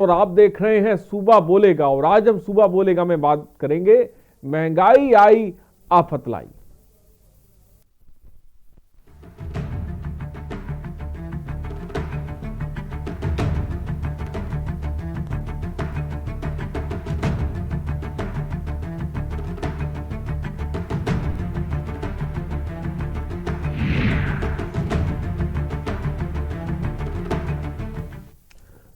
और आप देख रहे हैं सूबा बोलेगा। और आज हम सूबा बोलेगा में बात करेंगे महंगाई आई आफत लाई।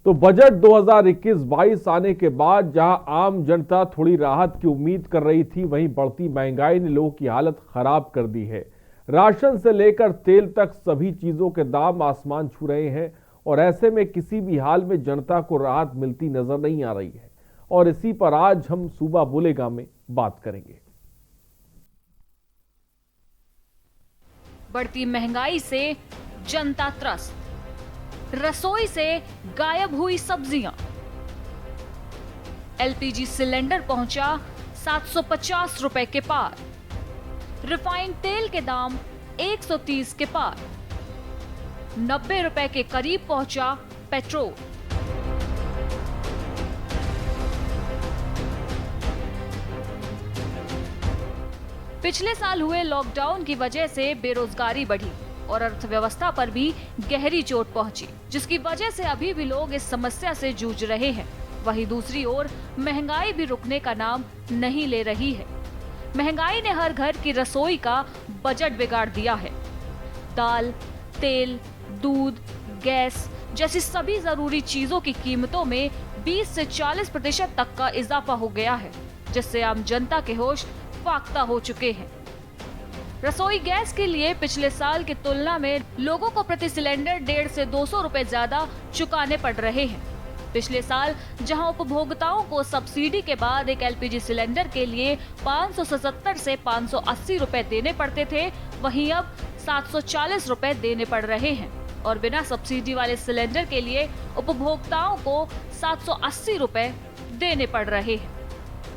तो बजट 2021-22 आने के बाद जहां आम जनता थोड़ी राहत की उम्मीद कर रही थी, वहीं बढ़ती महंगाई ने लोगों की हालत खराब कर दी है। राशन से लेकर तेल तक सभी चीजों के दाम आसमान छू रहे हैं और ऐसे में किसी भी हाल में जनता को राहत मिलती नजर नहीं आ रही है। और इसी पर आज हम सूबा बोलेगा में बात करेंगे। बढ़ती महंगाई से जनता त्रस्त, रसोई से गायब हुई सब्जियां, एलपीजी सिलेंडर पहुंचा 750 रुपए के पार, रिफाइंड तेल के दाम 130 के पार, 90 रुपए के करीब पहुंचा पेट्रोल। पिछले साल हुए लॉकडाउन की वजह से बेरोजगारी बढ़ी और अर्थव्यवस्था पर भी गहरी चोट पहुंची, जिसकी वजह से अभी भी लोग इस समस्या से जूझ रहे हैं। वहीं दूसरी ओर महंगाई भी रुकने का नाम नहीं ले रही है। महंगाई ने हर घर की रसोई का बजट बिगाड़ दिया है। दाल, तेल, दूध, गैस जैसी सभी जरूरी चीजों की कीमतों में 20 से 40% तक का इजाफा हो गया है, जिससे आम जनता के होश फाख्ता हो चुके हैं। रसोई गैस के लिए पिछले साल की तुलना में लोगों को प्रति सिलेंडर 150 से 200 रुपए ज्यादा चुकाने पड़ रहे हैं। पिछले साल जहां उपभोक्ताओं को सब्सिडी के बाद एक एलपीजी सिलेंडर के लिए 577 से 580 रुपए देने पड़ते थे, वहीं अब 740 रुपए देने पड़ रहे हैं और बिना सब्सिडी वाले सिलेंडर के लिए उपभोक्ताओं को 780 रुपए देने पड़ रहे हैं।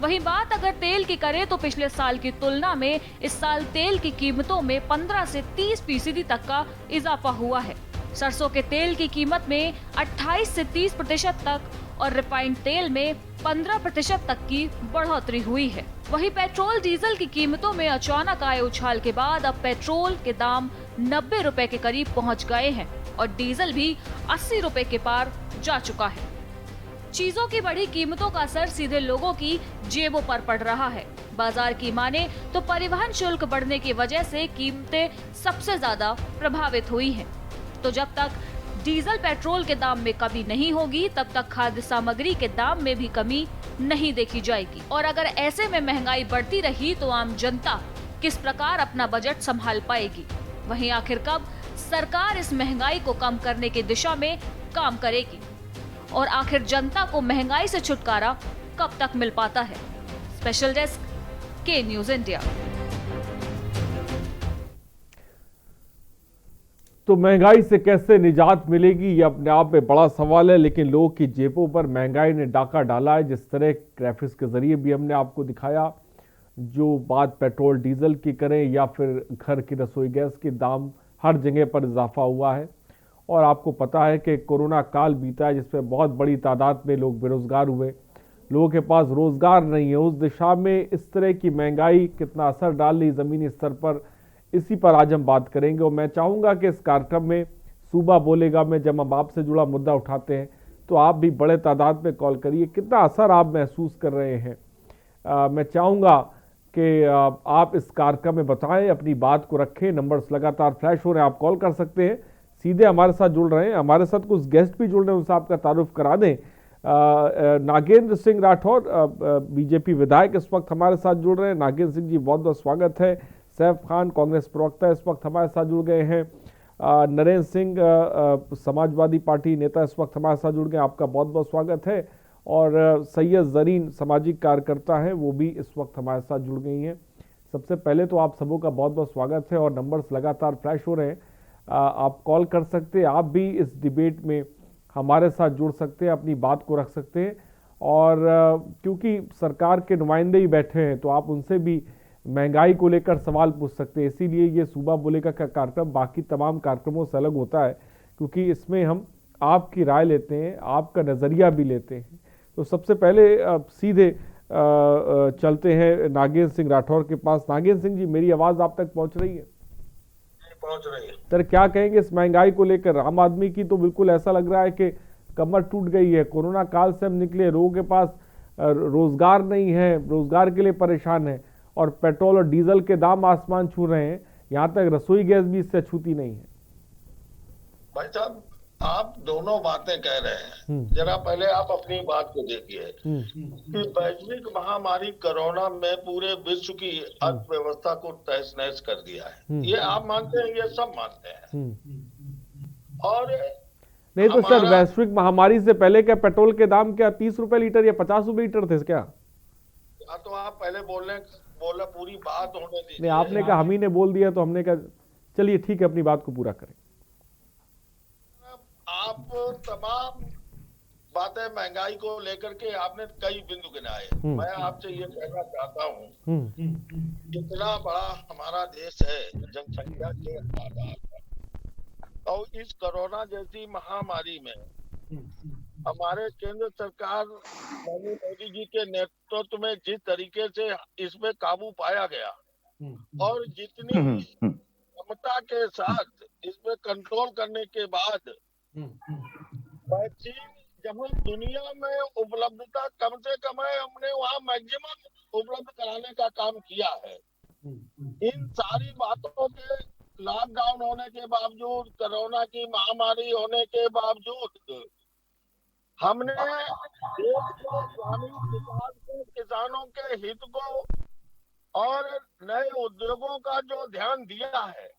वहीं बात अगर तेल की करें तो पिछले साल की तुलना में इस साल तेल की कीमतों में 15 से 30% तक का इजाफा हुआ है। सरसों के तेल की कीमत में 28 से 30% तक और रिफाइंड तेल में 15% तक की बढ़ोतरी हुई है। वहीं पेट्रोल डीजल की कीमतों में अचानक आए उछाल के बाद अब पेट्रोल के दाम 90 रुपए के करीब पहुंच गए हैं और डीजल भी 80 रुपए के पार जा चुका है। चीजों की बढ़ी कीमतों का असर सीधे लोगों की जेबों पर पड़ रहा है। बाजार की माने तो परिवहन शुल्क बढ़ने की वजह से कीमतें सबसे ज्यादा प्रभावित हुई हैं। तो जब तक डीजल पेट्रोल के दाम में कमी नहीं होगी, तब तक खाद्य सामग्री के दाम में भी कमी नहीं देखी जाएगी। और अगर ऐसे में महंगाई बढ़ती रही तो आम जनता किस प्रकार अपना बजट संभाल पाएगी? वहीं आखिर कब सरकार इस महंगाई को कम करने की दिशा में काम करेगी और आखिर जनता को महंगाई से छुटकारा कब तक मिल पाता है? स्पेशल डेस्क, के न्यूज इंडिया। तो महंगाई से कैसे निजात मिलेगी, ये अपने आप में बड़ा सवाल है, लेकिन लोगों की जेबों पर महंगाई ने डाका डाला है। जिस तरह ग्राफिक्स के जरिए भी हमने आपको दिखाया, जो बात पेट्रोल डीजल की करें या फिर घर की रसोई गैस के दाम, हर जगह पर इजाफा हुआ है। और आपको पता है कि कोरोना काल बीता है, जिसमें बहुत बड़ी तादाद में लोग बेरोजगार हुए, लोगों के पास रोजगार नहीं है। उस दिशा में इस तरह की महंगाई कितना असर डाल रही जमीनी स्तर पर, इसी पर आज हम बात करेंगे। और मैं चाहूँगा कि इस कार्यक्रम में सूबा बोलेगा में जब हम आपसे जुड़ा मुद्दा उठाते हैं तो आप भी बड़े तादाद में कॉल करिए, कितना असर आप महसूस कर रहे हैं। मैं चाहूँगा कि आप इस कार्यक्रम में बताएं, अपनी बात को रखें। नंबर्स लगातार फ्लैश हो रहे हैं, आप कॉल कर सकते हैं, सीधे हमारे साथ जुड़ रहे हैं। हमारे साथ कुछ गेस्ट भी जुड़ रहे हैं, उनसे आपका तारुफ करा दें। नागेंद्र सिंह राठौर, बीजेपी विधायक, इस वक्त हमारे साथ जुड़ रहे हैं। नागेंद्र सिंह जी, बहुत बहुत स्वागत है। सैफ खान, कांग्रेस प्रवक्ता, इस वक्त हमारे साथ जुड़ गए हैं। नरेंद्र सिंह, समाजवादी पार्टी नेता, इस वक्त हमारे साथ जुड़ गए, आपका बहुत बहुत स्वागत है। और सैयद जरीन, सामाजिक कार्यकर्ता है, वो भी इस वक्त हमारे साथ जुड़ गई हैं। सबसे पहले तो आप सबों का बहुत बहुत स्वागत है। और नंबर्स लगातार फ्लैश हो रहे हैं, आप कॉल कर सकते हैं, आप भी इस डिबेट में हमारे साथ जुड़ सकते हैं, अपनी बात को रख सकते हैं। और क्योंकि सरकार के नुमाइंदे ही बैठे हैं तो आप उनसे भी महंगाई को लेकर सवाल पूछ सकते हैं। इसीलिए ये सूबा बोलेगा का कार्यक्रम बाकी तमाम कार्यक्रमों से अलग होता है, क्योंकि इसमें हम आपकी राय लेते हैं, आपका नज़रिया भी लेते हैं। तो सबसे पहले सीधे चलते हैं नागेंद्र सिंह राठौर के पास। नागेंद्र सिंह जी, मेरी आवाज़ आप तक पहुंच रही है? पहुंच रही है सर, क्या कहेंगे इस महंगाई को लेकर? आम आदमी की तो बिल्कुल ऐसा लग रहा है कि कमर टूट गई है। कोरोना काल से हम निकले, लोगों के पास रोजगार नहीं है, रोजगार के लिए परेशान है, और पेट्रोल और डीजल के दाम आसमान छू रहे हैं। यहाँ तक रसोई गैस भी इससे छूती नहीं है। भाई साहब, आप दोनों बातें कह रहे हैं, जरा पहले आप अपनी बात को देखिए कि वैश्विक महामारी कोरोना में पूरे विश्व की अर्थव्यवस्था को तहस नहस कर दिया है। ये आप मानते हैं, ये सब मानते हैं। और नहीं तो सर, वैश्विक महामारी से पहले क्या पेट्रोल के दाम क्या 30 रुपए लीटर या 50 रुपए लीटर थे क्या? तो आप पहले बोले पूरी बात होने दीजिए। नहीं, आपने कहा, हम ही ने बोल दिया तो हमने कहा चलिए ठीक है, अपनी बात को पूरा करें। आप तमाम बातें महंगाई को लेकर के आपने कई बिंदु गिनाए। मैं आपसे ये कहना चाहता हूँ, इतना बड़ा हमारा देश है जनसंख्या के आधार पर, और इस कोरोना जैसी महामारी में हमारे केंद्र सरकार मोदी जी के नेतृत्व में जिस तरीके से इसमें काबू पाया गया और जितनी क्षमता के साथ इसमें कंट्रोल करने के बाद वैक्सीन जहाँ दुनिया में उपलब्धता कम से कम है, हमने वहाँ मैक्सिमम उपलब्ध कराने का काम किया है। इन सारी बातों के लॉकडाउन होने के बावजूद, कोरोना की महामारी होने के बावजूद, हमने देश को, ग्रामीण विकास को, किसानों के हित को और नए उद्योगों का जो ध्यान दिया है,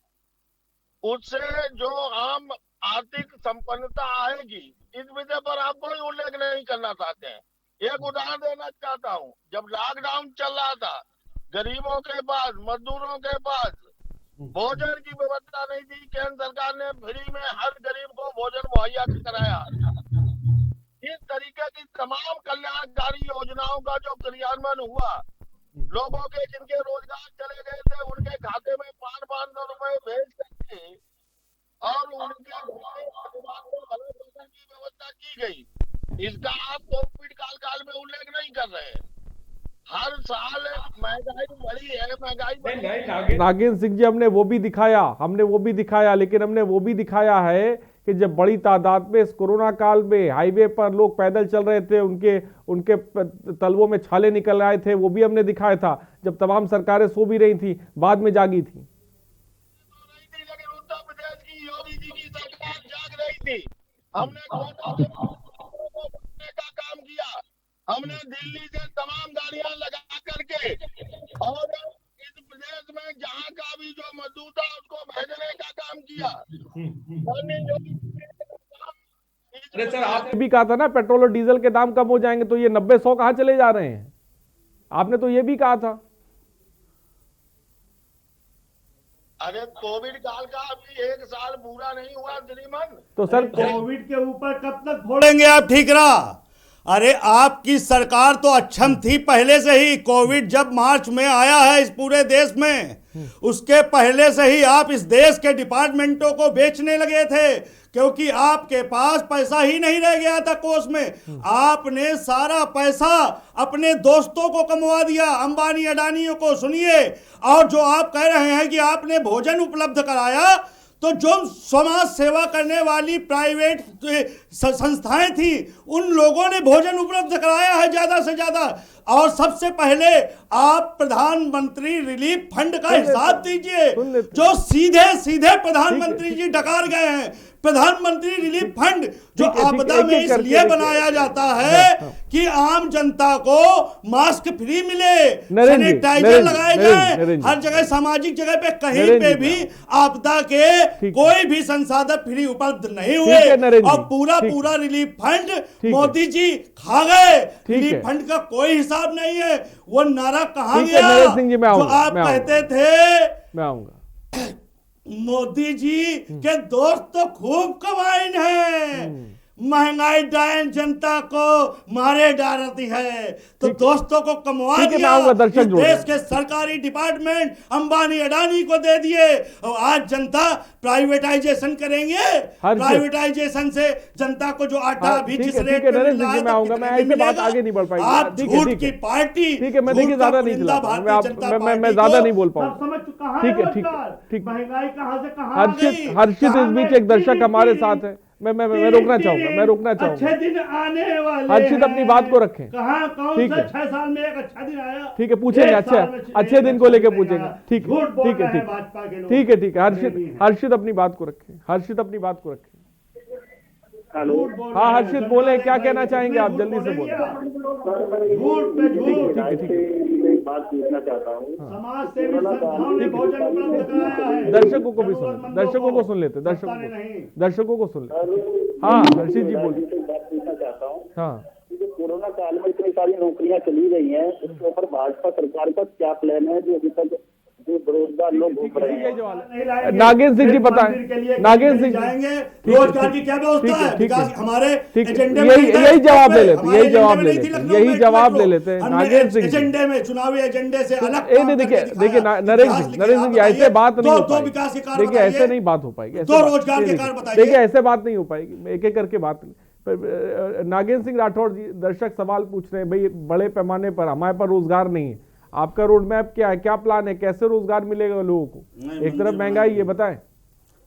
उससे जो आम आर्थिक संपन्नता आएगी, इस विषय पर आप कोई उल्लेख नहीं करना चाहते हैं। एक उदाहरण देना चाहता हूँ, जब लॉकडाउन चल रहा था, गरीबों के पास, मजदूरों के पास भोजन की व्यवस्था नहीं थी। केंद्र सरकार ने फ्री में हर गरीब को भोजन मुहैया कराया। इस तरीके की तमाम कल्याणकारी योजनाओं का जो क्रियान्वयन हुआ, लोगों के जिनके रोजगार चले गए थे, उनके खाते में 500 रुपए भेज करके और उनके परिवार को भरण पोषण की व्यवस्था की गई। इसका आप कोविड काल में उल्लेख नहीं कर रहे हैं। हर साल महंगाई बढ़ी है, महंगाई। नागेंद्र सिंह जी, हमने वो भी दिखाया, लेकिन हमने वो भी दिखाया है कि जब बड़ी तादाद में इस कोरोना काल में हाईवे पर लोग पैदल चल रहे थे, उनके तलवों में छाले निकल रहे थे, वो भी हमने दिखाया था, जब तमाम सरकारें सो भी रही थी, बाद में जागी थी। लेकिन उत्तर प्रदेश की योगी जी की सरकार जाग रही थी। हमने का काम किया, हमने दिल्ली से तमाम गाड़ियां लगा करके और इस प्रदेश में जहां का भी जो मजदूर था उसको भेजने का काम किया। अरे सर, आपने भी कहा था ना पेट्रोल और डीजल के दाम कम हो जाएंगे, तो ये 90-100 कहां चले जा रहे हैं? आपने तो ये भी कहा था। अरे कोविड काल का अभी 1 साल पूरा नहीं हुआ श्रीमान। तो सर, कोविड के ऊपर कब तक फोड़ेंगे आप ठीकरा? अरे आपकी सरकार तो अक्षम थी पहले से ही। कोविड जब मार्च में आया है इस पूरे देश में, उसके पहले से ही आप इस देश के डिपार्टमेंटों को बेचने लगे थे, क्योंकि आपके पास पैसा ही नहीं रह गया था कोष में। आपने सारा पैसा अपने दोस्तों को कमवा दिया, अंबानी अडानियों को। सुनिए, और जो आप कह रहे हैं कि आपने भोजन उपलब्ध कराया, तो जो समाज सेवा करने वाली प्राइवेट संस्थाएं थी, उन लोगों ने भोजन उपलब्ध कराया है ज्यादा से ज्यादा। और सबसे पहले आप प्रधानमंत्री रिलीफ फंड का हिसाब दीजिए, जो सीधे सीधे प्रधानमंत्री जी डकार गए हैं। प्रधानमंत्री रिलीफ फंड जो आपदा में इसलिए बनाया जाता है कि आम जनता को मास्क फ्री मिले, सैनिटाइजर लगाए जाए, हर जगह सामाजिक जगह पे कहीं पे भी आपदा के कोई भी संसाधन फ्री उपलब्ध नहीं हुए, और पूरा रिलीफ फंड मोदी जी खा गए। रिलीफ फंड का कोई हिसाब नहीं है। वो नारा कहां गया जो आप कहते थे? मैं आऊंगा। मोदी जी के दोस्त तो खूब कमाइन हैं, महंगाई डायन जनता को मारे डालती है। तो दोस्तों को कमवा ठीक है, मैं दिया, आऊंगा, दर्शक इस जोड़ देश के सरकारी डिपार्टमेंट अंबानी अडानी को दे दिए और आज जनता प्राइवेटाइजेशन करेंगे। प्राइवेटाइजेशन से जनता को जो आटा अभी जिस रेट पे नरेश मिल रहा जी है मैं आऊंगा, मैं ऐसे बात आगे नहीं बढ़ पाएगी। आप ठीक है, झूठ ठीक की है, पार्टी, ठीक है, मैं देखिए झूठ का ज्यादा नहीं पुलिंदा चलाता हूं, भारतीय जनता मैं पार्टी ज्यादा को नहीं बोल सब पाऊंगा। समझ चुका है। ठीक है, रोजगार, ठीक। महंगाई कहां से कहां आ गई। हर्षित इस बीच एक दर्शक हमारे साथ है, मैं रोकना चाहूंगा, मैं रोकना चाहूंगा। अच्छे दिन आने वाले हर्षित अपनी बात को रखें। कहां कौन ठीक सा है। 6 साल में एक अच्छा दिन आया। ठीक है, पूछेंगे, अच्छे दिन को लेके पूछेंगे। ठीक है, झूठ बोल ठीक है, रहे हैं ठीक भाजपा के लोग। ठीक है, ठीक है। हर्षित अपनी बात को रखें, हर्षित अपनी बात को रखें। हेलो, हाँ हर्षित बोले, क्या कहना चाहेंगे आप, जल्दी से बोले। झूठ पे झूठ। ठीक है, ठीक है। मैं एक बात पूछना चाहता हूँ। समाज सेवी संस्थाओं ने भोजन उपलब्ध कराया है। दर्शकों को भी सुन, दर्शकों को सुन लेते, दर्शकों को सुन लेते। हाँ हर्षित जी बोलिए। एक बात पूछना चाहता हूँ। हाँ, जो कोरोना काल में इतनी सारी नौकरियां चली गई हैं, उसके ऊपर भाजपा सरकार का क्या प्लान है, जो अभी तक जो बेरोजगार लोग घूम रहे हैं। नागेंद्र सिंह जी बताएं, नागेंद्र सिंह जाएंगे। रोजगार की क्या व्यवस्था है? विकास हमारे एजेंडे में यही जवाब ले लेते, यही जवाब ले लेते, यही जवाब ले लेते हैं नागेंद्र सिंह। एजेंडे में, चुनावी एजेंडे से अलग। देखिए नरेश जी ऐसे बात नहीं हो पाएगी। देखिए ऐसे नहीं बात हो पाएगी। दो रोजगार के कार्य बताइए। देखिए ऐसे बात नहीं हो पाएगी, एक एक करके बात। नागेंद्र सिंह राठौड़ जी, दर्शक सवाल पूछ रहे हैं, भाई बड़े पैमाने पर हमारे पर रोजगार नहीं है, आपका रोड मैप क्या है, क्या प्लान है, कैसे रोजगार मिलेगा लोगों को? एक तरफ महंगाई है, बताएं।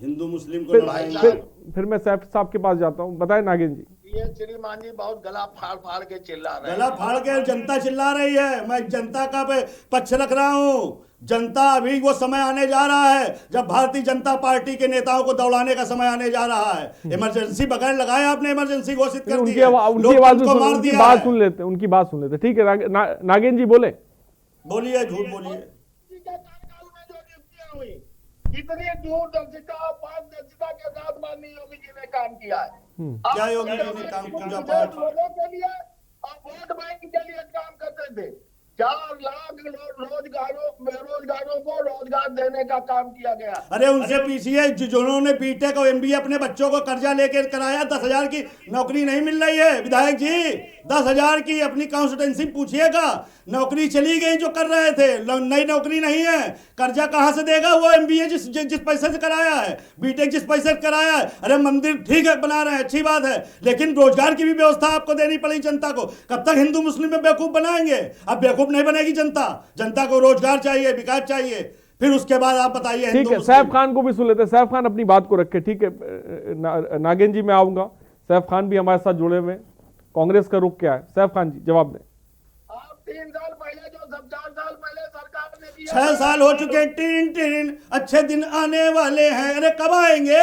हिंदू मुस्लिम को फिर मैं सैफ साहब के पास जाता हूँ, बताएं नागेंद्र जी। ये श्रीमान जी बहुत गला फाड़ फाड़ के चिल्ला रहे हैं। गला फाड़ के जनता चिल्ला रही है। मैं जनता का पक्ष रख रहा हूँ। जनता, अभी वो समय आने जा रहा है जब भारतीय जनता पार्टी के नेताओं को दौड़ाने का समय आने जा रहा है। इमरजेंसी बगैर लगाए आपने, इमरजेंसी घोषित कर दी है। उनकी बात सुन लेते, उनकी बात सुन लेते। ठीक है नागेंद्र जी बोले, बोलिए, झूठ बोलिए। कितनी दूरदर्शिता, पारदर्शिता के साथ माननीय योगी जी ने काम किया है। क्या योगी जी ने काम, पूजा पाठ लोगों के लिए और वोट बैंक के लिए काम करते थे। 4 लाख बेरोजगारों को रोजगार देने का काम किया गया। अरे उनसे पूछिए जिन्होंने बीटेक और एमबीए अपने बच्चों को कर्जा लेकर कराया, 10,000 की नौकरी नहीं मिल रही है। विधायक जी 10,000 की अपनी कॉन्स्टिट्यूंसी पूछिएगा, नौकरी चली गई जो कर रहे थे, नई नौकरी नहीं है। कर्जा कहां से देगा वो एमबीए जिस पैसे से कराया है, बीटेक जिस पैसे से कराया है। अरे मंदिर ठीक है बना रहे हैं, अच्छी बात है, लेकिन रोजगार की भी व्यवस्था आपको देनी पड़ेगी जनता को। कब तक हिंदू मुस्लिम में बेवकूफ बनाएंगे? अब बेवकूफ नहीं बनेगी जनता। जनता को रोजगार चाहिए, विकास चाहिए, फिर उसके बाद आप बताइए। ठीक है, सैफ खान को भी सुन लेते हैं। सैफ खान अपनी बात को रखे। ठीक है नागेंद्र जी मैं आऊंगा, सैफ खान भी हमारे साथ जुड़े हुए हैं। कांग्रेस का रुख क्या है? सैफ खान जी जवाब दें। आप 3 साल पहले जो सब 4 साल पहले सरकार ने दिया, 6 साल हो चुके, टीन अच्छे दिन आने वाले हैं। अरे कब आएंगे?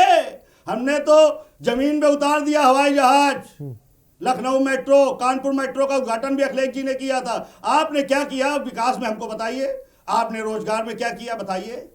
हमने तो जमीन पे उतार दिया हवाई जहाज। लखनऊ मेट्रो, कानपुर मेट्रो का उद्घाटन भी अखिलेश जी ने किया था। आपने क्या किया विकास में, हमको बताइए। आपने रोजगार में क्या किया बताइए।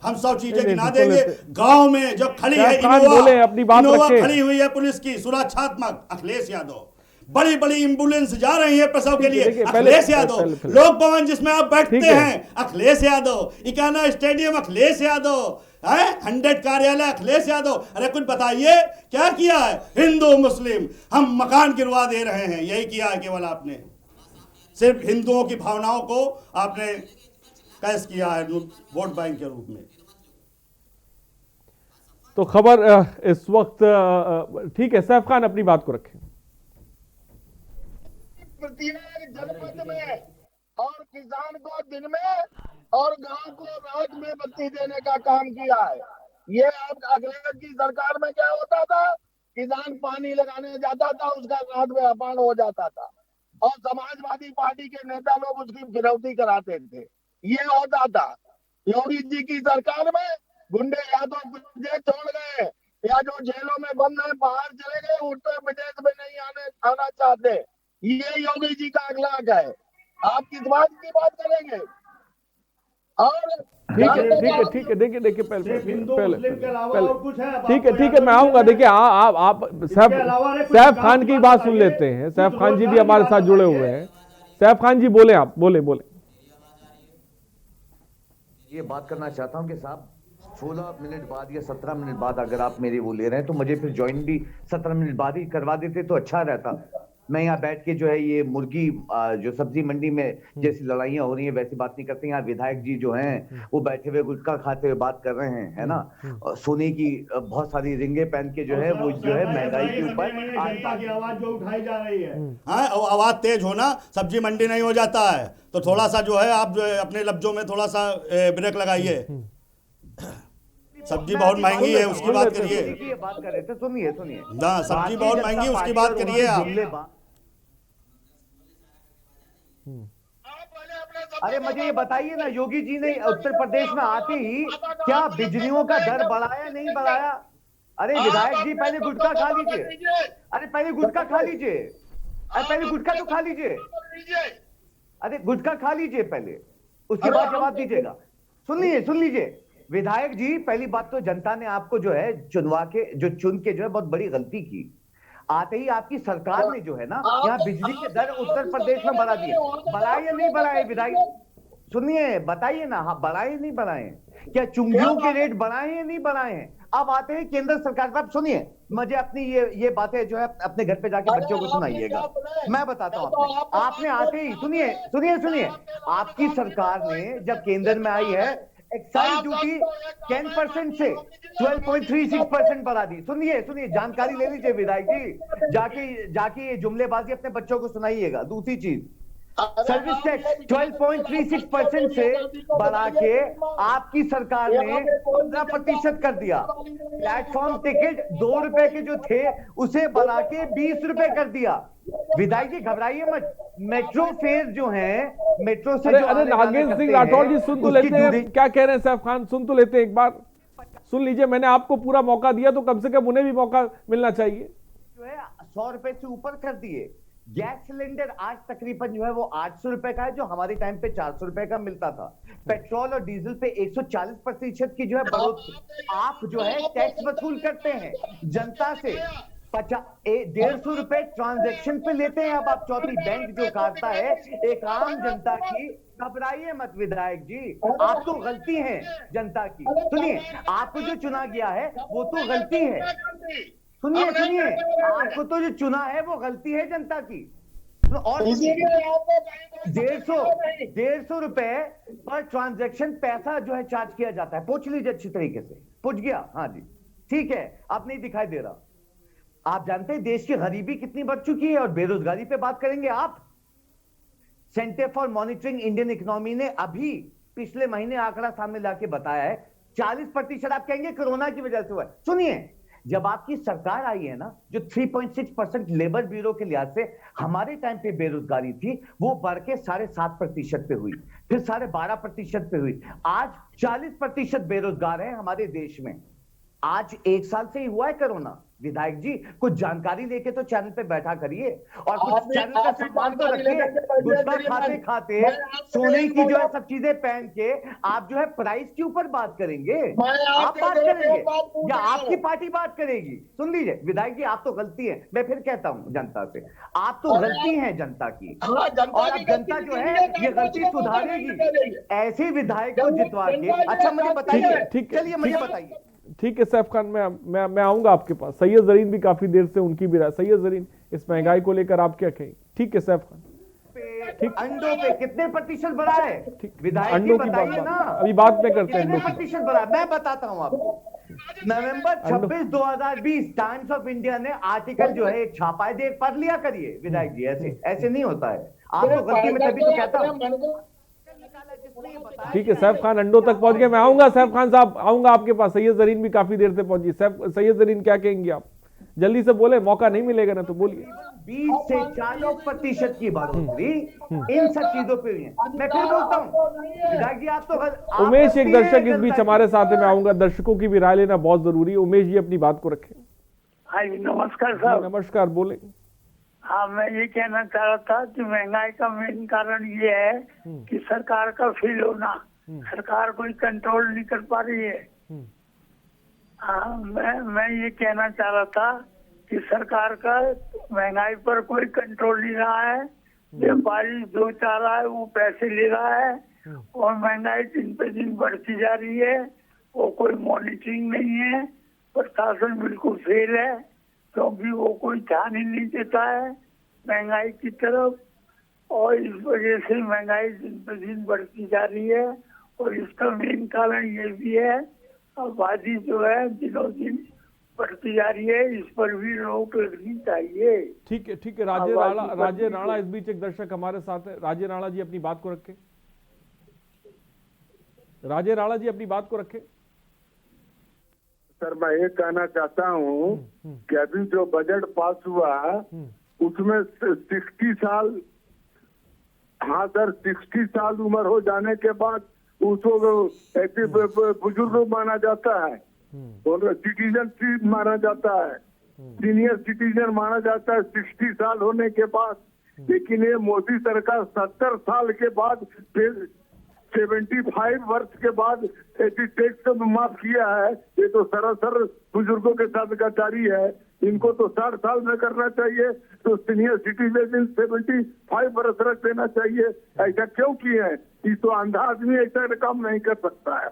हम सब चीजें गिना देंगे। गांव में जो खड़ी है इनोवा खड़ी हुई है पुलिस की सुरक्षात्मक, अखिलेश यादव। बड़ी बड़ी एम्बुलेंस जा रही है प्रसव के लिए, अखिलेश यादव। लोक भवन जिसमें आप बैठते हैं, अखिलेश यादव। इकाना स्टेडियम, अखिलेश यादव है। 100 कार्यालय, अखिलेश यादव। अरे कुछ बताइए क्या किया है? हिंदू मुस्लिम हम मकान गिरवा दे रहे हैं, यही किया है केवल आपने। सिर्फ हिंदुओं की भावनाओं को आपने कैश किया है वोट बैंक के रूप में। तो खबर इस वक्त ठीक है, सैफ खान अपनी बात को रखें। प्रत्येक जनपद में और किसान को दिन में और गांव को रात में बत्ती देने का काम किया है। ये अब अखिलेश की सरकार में क्या होता था, किसान पानी लगाने जाता था, उसका रात में अपहरण हो जाता था और समाजवादी पार्टी के नेता लोग उसकी फिरौती कराते थे। ये होता था। योगी जी की सरकार में गुंडे या तो गुंडे छोड़ गए या जो जेलों में बंद है बाहर चले गए, उत्तर प्रदेश में नहीं आना चाहते। ये योगी जी का अखलाक है। आप किस बात की बात करेंगे? और ठीक है देखिए पहले ठीक है मैं आऊंगा। देखिए आप सैफ खान की बात सुन लेते हैं। सैफ खान जी भी हमारे साथ जुड़े हुए हैं। सैफ खान जी बोले, आप बोले। ये बात करना चाहता हूं कि साहब 16 मिनट बाद या 17 मिनट बाद अगर आप मेरे वो ले रहे हैं तो मुझे फिर ज्वाइन भी 17 मिनट बाद ही करवा देते तो अच्छा रहता। मैं यहाँ बैठ के जो है ये मुर्गी जो सब्जी मंडी में जैसी लड़ाइयाँ हो रही हैं वैसी बात नहीं करते। यहाँ विधायक जी जो हैं वो बैठे हुए गुटखा खाते हुए बात कर रहे हैं, है ना। सोने की बहुत सारी रिंगे पहन के जो है वो जो है महंगाई के ऊपर आवाज जो उठाई जा रही है, हाँ आवाज तेज होना सब्जी मंडी नहीं हो जाता है। तो थोड़ा सा जो है आप जो है अपने लफ्जों में थोड़ा सा ब्रेक लगाइए। सब्जी बहुत महंगी है उसकी बात करिए। बात कर रहे थे, सुनिए सुनिए ना सब्जी बहुत महंगी उसकी बात करिए आप। अरे मुझे ये बताइए ना, योगी जी ने उत्तर प्रदेश में आते ही क्या बिजलियों का दर बढ़ाया नहीं बढ़ाया? अरे विधायक जी पहले गुटखा खा लीजिए, अरे पहले गुटखा खा लीजिए, अरे पहले गुटखा तो खा लीजिए, अरे गुटखा खा लीजिए पहले, उसके बाद जवाब दीजिएगा। सुन लीजिए विधायक जी, पहली बात तो जनता ने आपको जो है चुन के जो है बहुत बड़ी गलती की। आते ही आपकी सरकार ने जो है ना यहाँ बिजली के दर उत्तर प्रदेश में बढ़ा दिए। बढ़ाए या नहीं बढ़ाए विधायक? सुनिए बताइए ना, हाँ बढ़ाए नहीं बढ़ाए? क्या चुंगियों के रेट बढ़ाए या नहीं बढ़ाए? अब आते हैं केंद्र सरकार पर। सुनिए मुझे अपनी ये बातें जो है अपने घर पे जाके बच्चों को सुनाइएगा। मैं बताता हूँ आपने आते ही सुनिए आपकी सरकार ने जब केंद्र में आई है एक्साइज ड्यूटी 10% से 12.36% बढ़ा दी। सुनिए जानकारी ले लीजिए विधायक जी, जाके ये जुमलेबाजी अपने बच्चों को सुनाइएगा। दूसरी चीज सर्विस टैक्स 12.36% से बढ़ा के आपकी सरकार ने 15% कर दिया। प्लेटफॉर्म टिकट 2 रुपए के जो थे उसे बढ़ा के 20 रुपए कर दिया। विधायक जी घबराइए मत, मेट्रो फेयर जो है मेट्रो से अरे नागेंद्र सिंह राठौर जी सुन तो लेते हैं क्या कह रहे हैं सैफ खान, सुन तो लेते हैं, एक बार सुन लीजिए। मैंने आपको पूरा मौका दिया तो कम से कम उन्हें भी मौका मिलना चाहिए। जो है 100 रुपए से ऊपर कर दिए। गैस सिलेंडर आज तकरीबन जो है वो 800 रुपए का है, जो हमारे टाइम पे 400 रुपए का मिलता था। पेट्रोल और डीजल पे 140% की जो है बढ़ोतरी। आप जो है टैक्स वसूल करते हैं जनता से 150 रुपए ट्रांजैक्शन पे लेते हैं। अब आप चौथी बैंक जो काटता है एक आम जनता की। घबराइए मत विधायक जी, आप तो गलती है जनता की। सुनिए आपको जो चुना गया है वो तो गलती है। सुनिए आपको तो जो चुना है वो गलती है जनता की। और 150 रुपए पर ट्रांजैक्शन पैसा जो है चार्ज किया जाता है। पूछ लीजिए अच्छी तरीके से। पूछ गया? हाँ जी ठीक है, आप नहीं दिखाई दे रहा। आप जानते हैं देश की गरीबी कितनी बढ़ चुकी है और बेरोजगारी पे बात करेंगे आप। Centre for monitoring Indian economy ने अभी पिछले महीने आंकड़ा सामने लाके बताया है 40% आप कहेंगे कोरोना की वजह से हुआ है। सुनिए जब आपकी सरकार आई है ना, जो 3.6% लेबर ब्यूरो के लिहाज से हमारे टाइम पे बेरोजगारी थी वो बढ़ के 7.5% पे हुई, फिर 12.5% पे हुई, आज 40% बेरोजगार है हमारे देश में। आज 1 साल से ही हुआ है कोरोना। विधायक जी कुछ जानकारी लेके तो चैनल पे बैठा करिए और कुछ चैनल का सम्मान तो रखिए। गुटखा खाते सोने की जो है सब चीजें पहन के आप जो है प्राइस के ऊपर बात करेंगे, आप बात करेंगे या आपकी पार्टी बात करेगी? सुन लीजिए विधायक जी, आप तो गलती है। मैं फिर कहता हूं जनता से, आप तो गलती है जनता की और अब जनता जो है ये गलती सुधारेगी ऐसे विधायक को जितवा के। अच्छा मुझे बताइए, चलिए मुझे बताइए। ठीक है सैफ खान, मैं आऊंगा आपके पास। सैयद जरीन भी काफी देर से उनकी भी राय। सैयद जरीन इस महंगाई को लेकर आप क्या कहेंगे? ठीक है सैफ खान, ठीक। अंडों पे कितने प्रतिशत बढ़ा है? ठीक, विधायक अंडों की बताइए ना, अभी बात में करते हैं। कितने प्रतिशत बढ़ा? मैं बताता हूं आपको। नवंबर 26, 2020 टाइम्स ऑफ इंडिया ने आर्टिकल जो है छापा है, देख पढ़ लिया करिए विधायक जी। ऐसे नहीं होता है, आप तो गलती में तभी तो कहता हूं। ठीक है सैफ खान अंडों तक पहुंच गए। मैं आऊंगा सैफ खान साहब, आऊंगा आपके पास। सैयद जरीन भी काफी देर से पहुंची। सैयद जरीन क्या कहेंगे आप? जल्दी से बोले, मौका नहीं मिलेगा ना तो बोलिए। 20 से 40% की बढ़ोतरी इन सब चीजों पे हुई है। मैं फिर बोलता हूँ विधायक जी, आप तो उमेश एक दर्शक इस बीच हमारे साथ है, मैं आऊंगा। दर्शकों की भी राय लेना बहुत जरूरी है। उमेश जी अपनी बात को रखें। हाँ नमस्कार साहब। नमस्कार, बोले। हाँ मैं ये कहना चाह रहा था कि महंगाई का मेन कारण ये है कि सरकार का फेल होना। सरकार कोई कंट्रोल नहीं कर पा रही है। हाँ मैं ये कहना चाह रहा था कि सरकार का महंगाई पर कोई कंट्रोल नहीं रहा है। व्यापारी जो चाह रहा है वो पैसे ले रहा है और महंगाई दिन पे दिन बढ़ती जा रही है वो कोई मॉनिटरिंग नहीं है, प्रशासन बिल्कुल फेल है, क्योंकि वो कोई ध्यान ही नहीं देता है महंगाई की तरफ, और इस वजह से महंगाई दिन पर दिन बढ़ती जा रही है। और इसका मेन कारण ये भी है, आबादी जो है दिनों दिन बढ़ती जा रही है, इस पर भी रोक लगनी चाहिए। ठीक है। राजे राणा इस बीच एक दर्शक हमारे साथ है। राजे राणा जी अपनी बात को रखें। राजे राणा जी अपनी बात को रखें। सर मैं ये कहना चाहता हूँ कि अभी जो बजट पास हुआ उसमें 60 साल, हाँ सर 60 साल उम्र हो जाने के बाद उसको ऐसे बुजुर्ग माना जाता है, सिटीजन माना जाता है, सीनियर सिटीजन माना जाता है 60 साल होने के बाद। लेकिन ये मोदी सरकार 70 साल के बाद, 75 वर्ष के बाद ऐसी टैक्स माफ किया है। ये तो सरासर बुजुर्गों के साथ गद्दारी है। इनको तो 60 साल में करना चाहिए, तो सीनियर सिटीजन 75 वर्ष रख देना चाहिए। ऐसा क्यों किए हैं? ये तो अंधा आदमी ऐसा काम नहीं कर सकता है।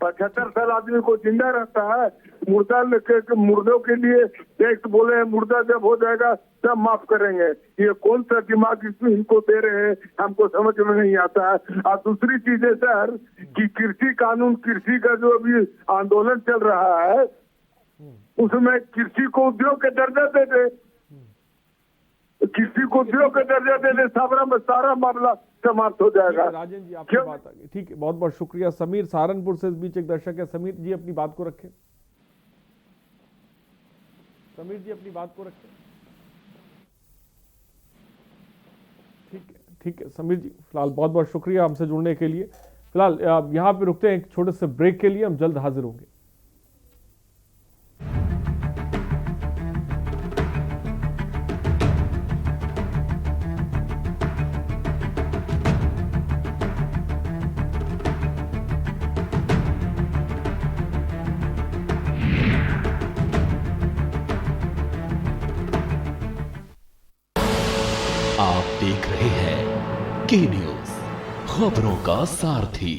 75 साल आदमी को जिंदा रहता है, मुर्दों के लिए टैक्स बोले हैं, मुर्दा जब हो जाएगा तब माफ करेंगे। ये कौन सा दिमाग इसमें इनको दे रहे हैं, हमको समझ में नहीं आता है। और दूसरी चीज है सर कि कृषि कानून, कृषि का जो अभी आंदोलन चल रहा है उसमें कृषि को उद्योग का दर्जा दे दे, कृषि को उद्योग का दर्जा दे दे, सारा मामला समाप्त हो जाएगा। राजन जी आपकी बात आ गई। ठीक है, बहुत बहुत शुक्रिया। समीर सहारनपुर से इस बीच एक दर्शक है। समीर जी अपनी बात को रखें। समीर जी अपनी बात को रखें। ठीक है समीर जी, फिलहाल बहुत बहुत शुक्रिया हमसे जुड़ने के लिए। फिलहाल यहाँ पे रुकते हैं एक छोटे से ब्रेक के लिए, हम जल्द हाजिर होंगे। आप देख रहे हैं के न्यूज, खबरों का सारथी।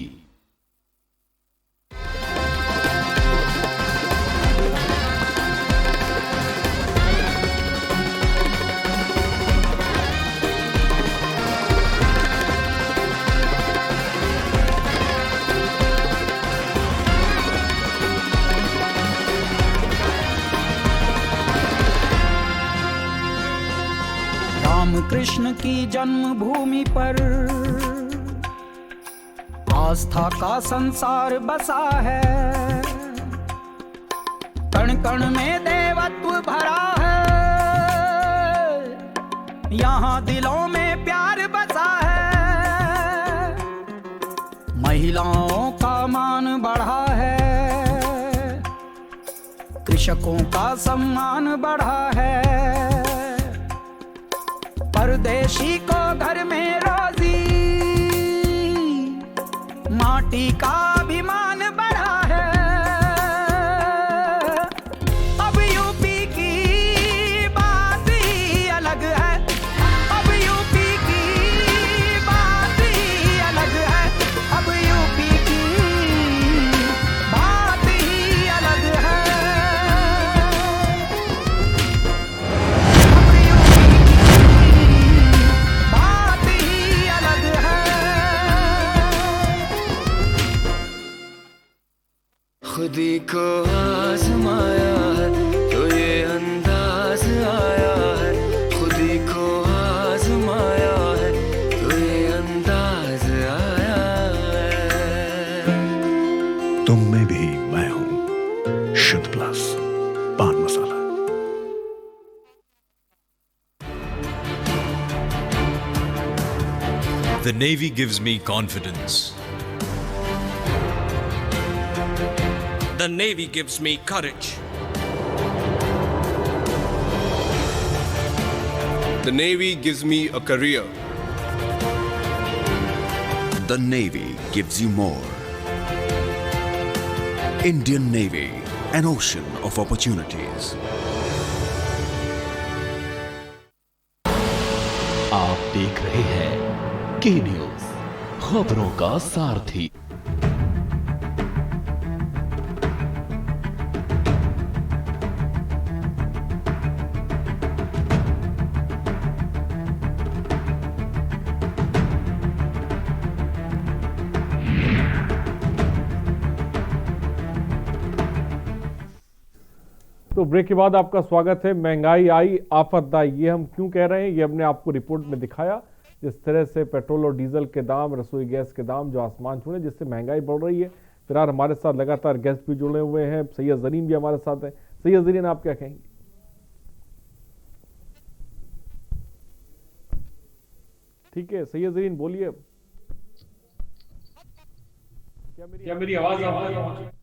कृष्ण की जन्मभूमि पर आस्था का संसार बसा है, कण कण में देवत्व भरा है, यहाँ दिलों में प्यार बसा है, महिलाओं का मान बढ़ा है, कृषकों का सम्मान बढ़ा है, परदेशी को घर में रोजी, माटी का अभिमान बढ़ा है। अब यूपी की बात ही अलग है, अब यूपी की बात ही अलग है, अब यूपी की बात ही अलग है। खुदी को आजमाया है तो ये अंदाज आया है, खुदी को आजमाया है तो ये अंदाज आया है। तुम में भी मैं हूं, शुद्ध प्लस पान मसाला। The Navy gives me confidence. The Navy gives me courage. The Navy gives me a career. The Navy gives you more. Indian Navy, an ocean of opportunities. आप देख रहे हैं के न्यूज, खबरों का सारथी। तो ब्रेक के बाद आपका स्वागत है। महंगाई आई, आफत आई, ये हम क्यों कह रहे हैं, ये हमने आपको रिपोर्ट में दिखाया। जिस तरह से पेट्रोल और डीजल के दाम, रसोई गैस के दाम जो आसमान छूने, जिससे महंगाई बढ़ रही है। फिलहाल हमारे साथ लगातार गेस्ट भी जुड़े हुए हैं, सैयद जरीन भी हमारे साथ हैं। सैयद जरीन, आप क्या कहेंगे? ठीक है सैयद जरीन, बोलिए। क्या मेरी आवाज आ रही है?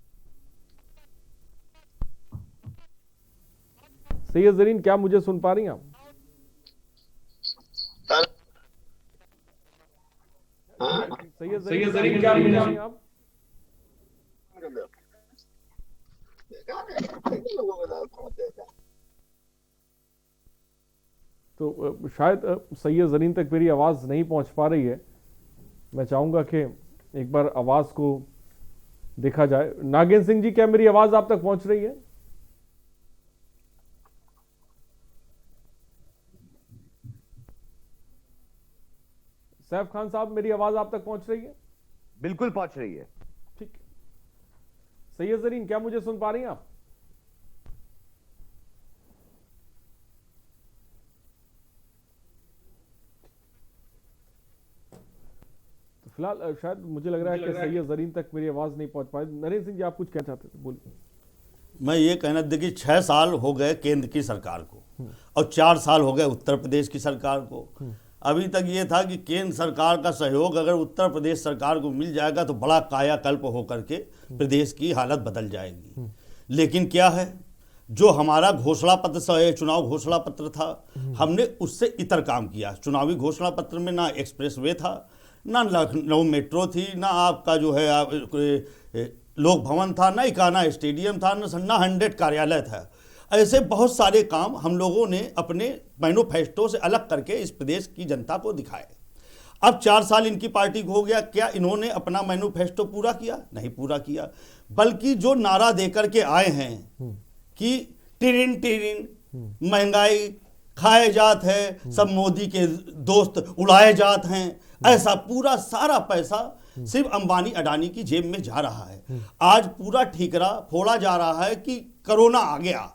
सैयद जरीन, क्या मुझे सुन पा रही हैं आप? सैयद जरीन, क्या मुझे सुन आप? तो शायद सैयद जरीन तक मेरी आवाज नहीं पहुंच पा रही है। मैं चाहूंगा कि एक बार आवाज को देखा जाए। नागेंद्र सिंह जी, क्या मेरी आवाज आप तक पहुंच रही है? सैफ खान साहब, मेरी आवाज आप तक पहुंच रही है? बिल्कुल पहुंच रही है। ठीक। सैयद जरीन, क्या मुझे सुन पा रही हैं आप? तो फिलहाल शायद मुझे लग रहा है कि सैयद जरीन तक मेरी आवाज नहीं पहुंच पाई। नरेंद्र सिंह जी, आप कुछ कहना चाहते थे, बोलिए। मैं ये कहना, देखिए 6 साल हो गए केंद्र की सरकार को और 4 साल हो गए उत्तर प्रदेश की सरकार को। अभी तक ये था कि केंद्र सरकार का सहयोग अगर उत्तर प्रदेश सरकार को मिल जाएगा तो बड़ा कायाकल्प होकर के प्रदेश की हालत बदल जाएगी। लेकिन क्या है, जो हमारा घोषणा पत्र, चुनाव घोषणा पत्र था, हमने उससे इतर काम किया। चुनावी घोषणा पत्र में ना एक्सप्रेसवे था, ना लखनऊ मेट्रो थी, ना आपका जो है लोक भवन था, ना इकाना स्टेडियम था, ना 100 कार्यालय था। ऐसे बहुत सारे काम हम लोगों ने अपने मैनिफेस्टो से अलग करके इस प्रदेश की जनता को दिखाए। अब 4 साल इनकी पार्टी को हो गया, क्या इन्होंने अपना मैनिफेस्टो पूरा किया? नहीं पूरा किया। बल्कि जो नारा देकर के आए हैं कि टिरिन टिरिन महंगाई खाए जात है, सब मोदी के दोस्त उड़ाए जात हैं, ऐसा पूरा सारा पैसा सिर्फ अंबानी अडानी की जेब में जा रहा है। आज पूरा ठीकरा फोड़ा जा रहा है कि कोरोना आ गया।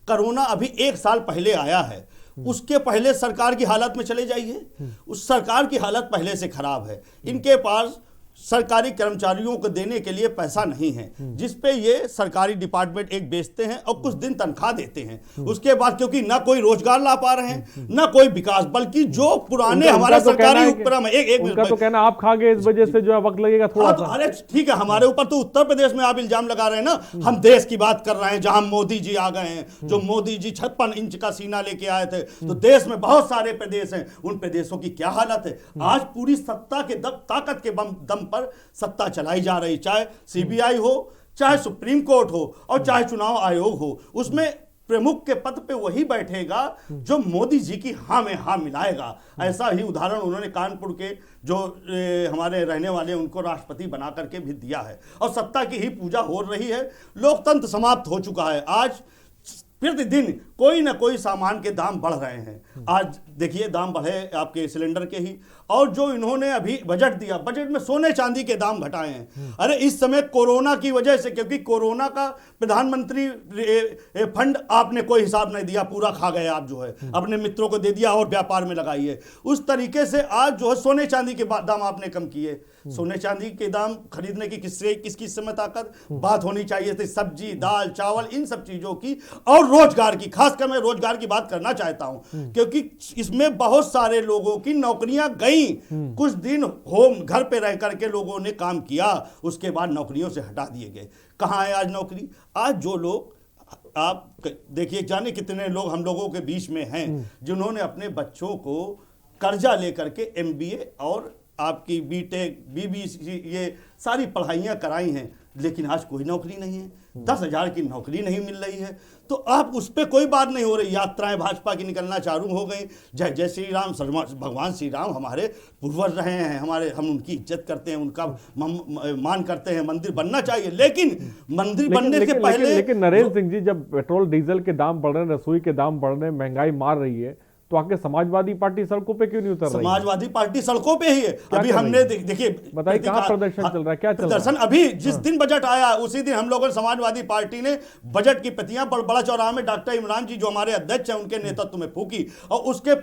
कोरोना अभी 1 साल पहले आया है, उसके पहले सरकार की हालत में चले जाइए, उस सरकार की हालत पहले से खराब है। इनके पास सरकारी कर्मचारियों को देने के लिए पैसा नहीं है, जिसपे ये सरकारी डिपार्टमेंट एक बेचते हैं और कुछ दिन तनख्वाह देते हैं। उसके बाद क्योंकि ना कोई रोजगार ला पा रहे हैं, ना कोई विकास, बल्कि जो पुराने हमारे सरकारी उपक्रम है, एक उनका तो कहना आप खा गए, इस वजह से जो है वक्त लगेगा थोड़ा सा। अरे ठीक है, हमारे ऊपर तो उत्तर प्रदेश में आप इल्जाम लगा रहे हैं ना। हम देश की बात कर रहे हैं जहां मोदी जी आ गए हैं, जो मोदी जी 56 इंच का सीना लेके आए थे। तो देश में बहुत सारे प्रदेश हैं, उन प्रदेशों की क्या हालत है। आज पूरी सत्ता के ताकत के दम पर सत्ता चलाई जा रही, चाहे सीबीआई हो, चाहे सुप्रीम कोर्ट हो और चाहे चुनाव आयोग हो। उसमें प्रमुख के पद पे वही बैठेगा जो मोदी जी की हाँ में हाँ मिलाएगा। ऐसा ही उदाहरण उन्होंने कानपुर के जो हमारे रहने वाले उनको राष्ट्रपति बना करके भी दिया है। और सत्ता की ही पूजा हो रही है। लोकतंत्र समाप्त हो चुका है। आज प्रतिदिन कोई ना कोई सामान के दाम बढ़ रहे हैं। आज देखिए दाम बढ़े आपके सिलेंडर के ही, और जो इन्होंने अभी बजट दिया, बजट में सोने चांदी के दाम घटाए हैं। अरे इस समय कोरोना की वजह से, क्योंकि कोरोना का प्रधानमंत्री फंड आपने कोई हिसाब नहीं दिया, पूरा खा गए आप, जो है अपने मित्रों को दे दिया और व्यापार में लगाइए। उस तरीके से आज जो है सोने चांदी के दाम आपने कम किए। सोने चांदी के दाम खरीदने की किसकी समय ताकत बात होनी चाहिए थी। सब्जी, दाल, चावल, इन सब चीजों की और रोजगार की, खासकर मैं रोजगार की बात करना चाहता हूं, क्योंकि इसमें बहुत सारे लोगों की नौकरियां गई। कुछ दिन होम घर पे रह करके लोगों ने काम किया, उसके बाद नौकरियों से हटा दिए गए। कहां है आज नौकरी? आज जो लोग, आप देखिए जाने कितने लोग हम लोगों के बीच में हैं जिन्होंने अपने बच्चों को कर्जा लेकर के MBA और आपकी बीटेक, BBC, ये सारी पढ़ाइयाँ कराई हैं, लेकिन आज कोई नौकरी नहीं है। 10,000 की नौकरी नहीं मिल रही है। तो आप उस पर कोई बात नहीं हो रही। यात्राएं भाजपा की निकलना चालू हो गई। जय जय श्री राम, भगवान श्री राम हमारे पूर्वज रहे हैं, हम उनकी इज्जत करते हैं, उनका मान करते हैं। मंदिर बनना चाहिए, लेकिन मंदिर बनने से पहले। लेकिन नरेंद्र सिंह जी, जब पेट्रोल डीजल के दाम बढ़ रहे हैं, रसोई के दाम बढ़ रहे हैं, महंगाई मार रही है, तो आके समाजवादी पार्टी सड़कों पे क्यों नहीं उतर रही? समाजवादी पार्टी सड़कों पे ही है। अभी हमने देखिए, बताइए कहाँ प्रदर्शन चल रहा है, क्या चल रहा है? प्रदर्शन अभी जिस दिन बजट आया उसी दिन हम लोगों ने, समाजवादी पार्टी ने बजट की प्रतियां बड़ा चौराहा में डॉक्टर इमरान जी जो हमारे अध्यक्ष हैं उनके नेतृत्व में फूकी। और उसके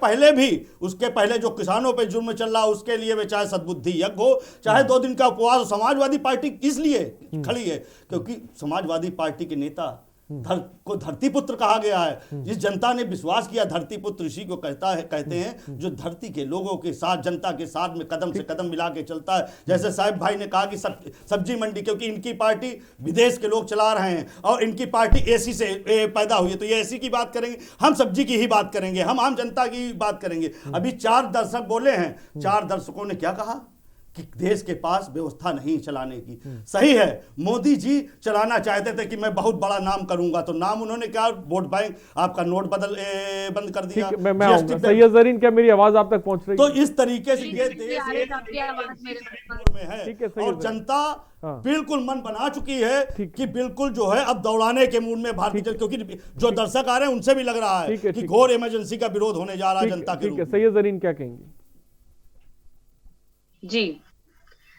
पहले जो किसानों पे जुर्म चल रहा उसके लिए वे चाहे सद्बुद्धि यज्ञ हो, चाहे 2 दिन का उपवास हो, समाजवादी पार्टी किस लिए खड़ी है? क्योंकि समाजवादी पार्टी के नेता को धरती पुत्र कहा गया है। जिस जनता ने विश्वास किया, धरती पुत्र ऋषि को कहते हैं जो धरती के लोगों के साथ, जनता के साथ में कदम से कदम मिला के चलता है। जैसे साहिब भाई ने कहा कि सब्जी मंडी, क्योंकि इनकी पार्टी विदेश के लोग चला रहे हैं और इनकी पार्टी एसी से पैदा हुई है, तो ये एसी की बात करेंगे, हम सब्जी की ही बात करेंगे, हम आम जनता की बात करेंगे। अभी 4 दर्शक बोले हैं, 4 दर्शकों ने क्या कहा कि देश के पास व्यवस्था नहीं चलाने की। सही है, मोदी जी चलाना चाहते थे कि मैं बहुत बड़ा नाम करूंगा, तो नाम उन्होंने क्या, वोट बैंक, आपका नोट बंद कर दिया। मैं सैयद जरीन, क्या मेरी आवाज आप तक पहुंच रही है? तो इस तरीके से ये देश में है और जनता बिल्कुल मन बना चुकी है कि बिल्कुल जो है अब दौड़ाने के मूड में भारतीय जनता, क्योंकि जो दर्शक आ रहे हैं उनसे भी लग रहा है कि घोर इमरजेंसी का विरोध होने जा रहा है जनता के। सैयद जरीन क्या कहेंगे? जी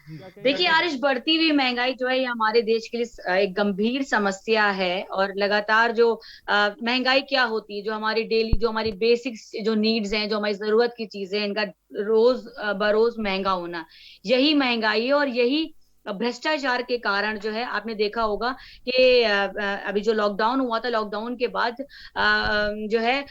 देखिए आरिश, बढ़ती हुई महंगाई जो है ये हमारे देश के लिए एक गंभीर समस्या है। और लगातार जो महंगाई क्या होती है, जो हमारी डेली, जो हमारी बेसिक्स जो नीड्स हैं, जो हमारी जरूरत की चीजें, इनका रोज बरोज महंगा होना, यही महंगाई है। और यही भ्रष्टाचार के कारण जो है, आपने देखा होगा कि अभी जो लॉकडाउन हुआ था, लॉकडाउन के बाद जो है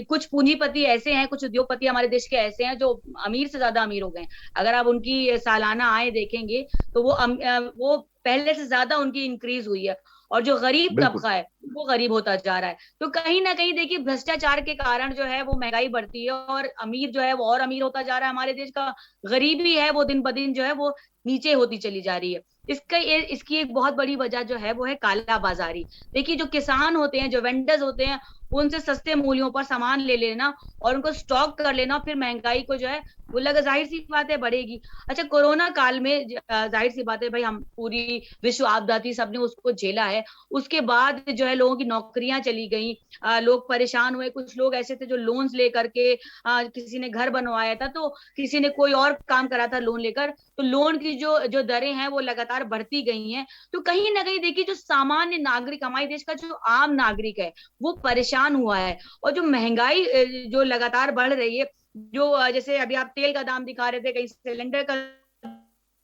कुछ पूंजीपति ऐसे हैं, कुछ उद्योगपति हमारे देश के ऐसे हैं जो अमीर से ज्यादा अमीर हो गए। अगर आप उनकी सालाना आय देखेंगे तो वो पहले से ज्यादा उनकी इंक्रीज हुई है, और जो गरीब तबका है वो गरीब होता जा रहा है। तो कहीं ना कहीं देखिए भ्रष्टाचार के कारण जो है वो महंगाई बढ़ती है, और अमीर जो है वो और अमीर होता जा रहा है। हमारे देश का गरीबी है वो दिन ब दिन जो है वो नीचे होती चली जा रही है। इसकी एक बहुत बड़ी वजह जो है वो है काला बाजारी। देखिए जो किसान होते हैं, जो वेंडर्स होते हैं, उनसे सस्ते मूल्यों पर सामान ले लेना और उनको स्टॉक कर लेना, फिर महंगाई को जो है वो लगा, जाहिर सी बात है बढ़ेगी। अच्छा, कोरोना काल में जाहिर सी बात है भाई, हम पूरी विश्व आपदा थी, सबने उसको झेला है। उसके बाद जो है लोगों की नौकरियां चली गई, लोग परेशान हुए। कुछ लोग ऐसे थे जो लोन्स लेकर के, किसी ने घर बनवाया था तो किसी ने कोई और काम करा था लोन लेकर, तो लोन की जो दरें हैं वो लगातार बढ़ती गई हैं। तो कहीं ना कहीं देखिए जो सामान्य नागरिक, हमारे देश का जो आम नागरिक है वो परेशान हुआ है। और जो महंगाई जो लगातार बढ़ रही है, जो जैसे अभी आप तेल का दाम दिखा रहे थे, कहीं सिलेंडर का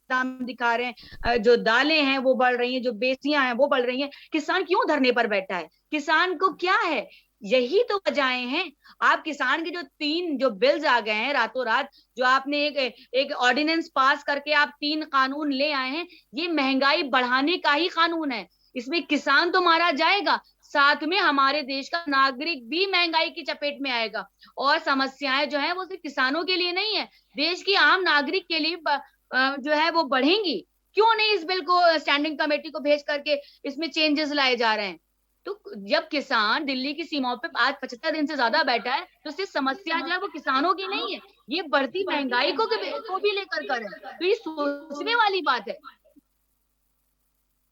दाम दिखा रहे हैं, जो दालें हैं वो बढ़ रही हैं, जो बेसियां हैं वो बढ़ रही हैं। किसान क्यों धरने पर बैठा है? किसान को क्या है? यही तो वजहें हैं। आप किसान के जो 3 जो बिल्स आ गए हैं रातों रात, जो आपने एक ऑर्डिनेंस पास करके आप 3 कानून ले आए हैं, ये महंगाई बढ़ाने का ही कानून है। इसमें किसान तो मारा जाएगा, साथ में हमारे देश का नागरिक भी महंगाई की चपेट में आएगा। और समस्याएं जो है वो सिर्फ किसानों के लिए नहीं है, देश की आम नागरिक के लिए जो है वो बढ़ेंगी। क्यों नहीं इस बिल को स्टैंडिंग कमेटी को भेज करके इसमें चेंजेस लाए जा रहे हैं? तो जब किसान दिल्ली की सीमाओं पे आज 75 दिन से ज्यादा बैठा है, तो सिर्फ समस्या जो है वो किसानों की नहीं है, ये बढ़ती महंगाई को भी लेकर कर है। तो ये सोचने वाली बात है।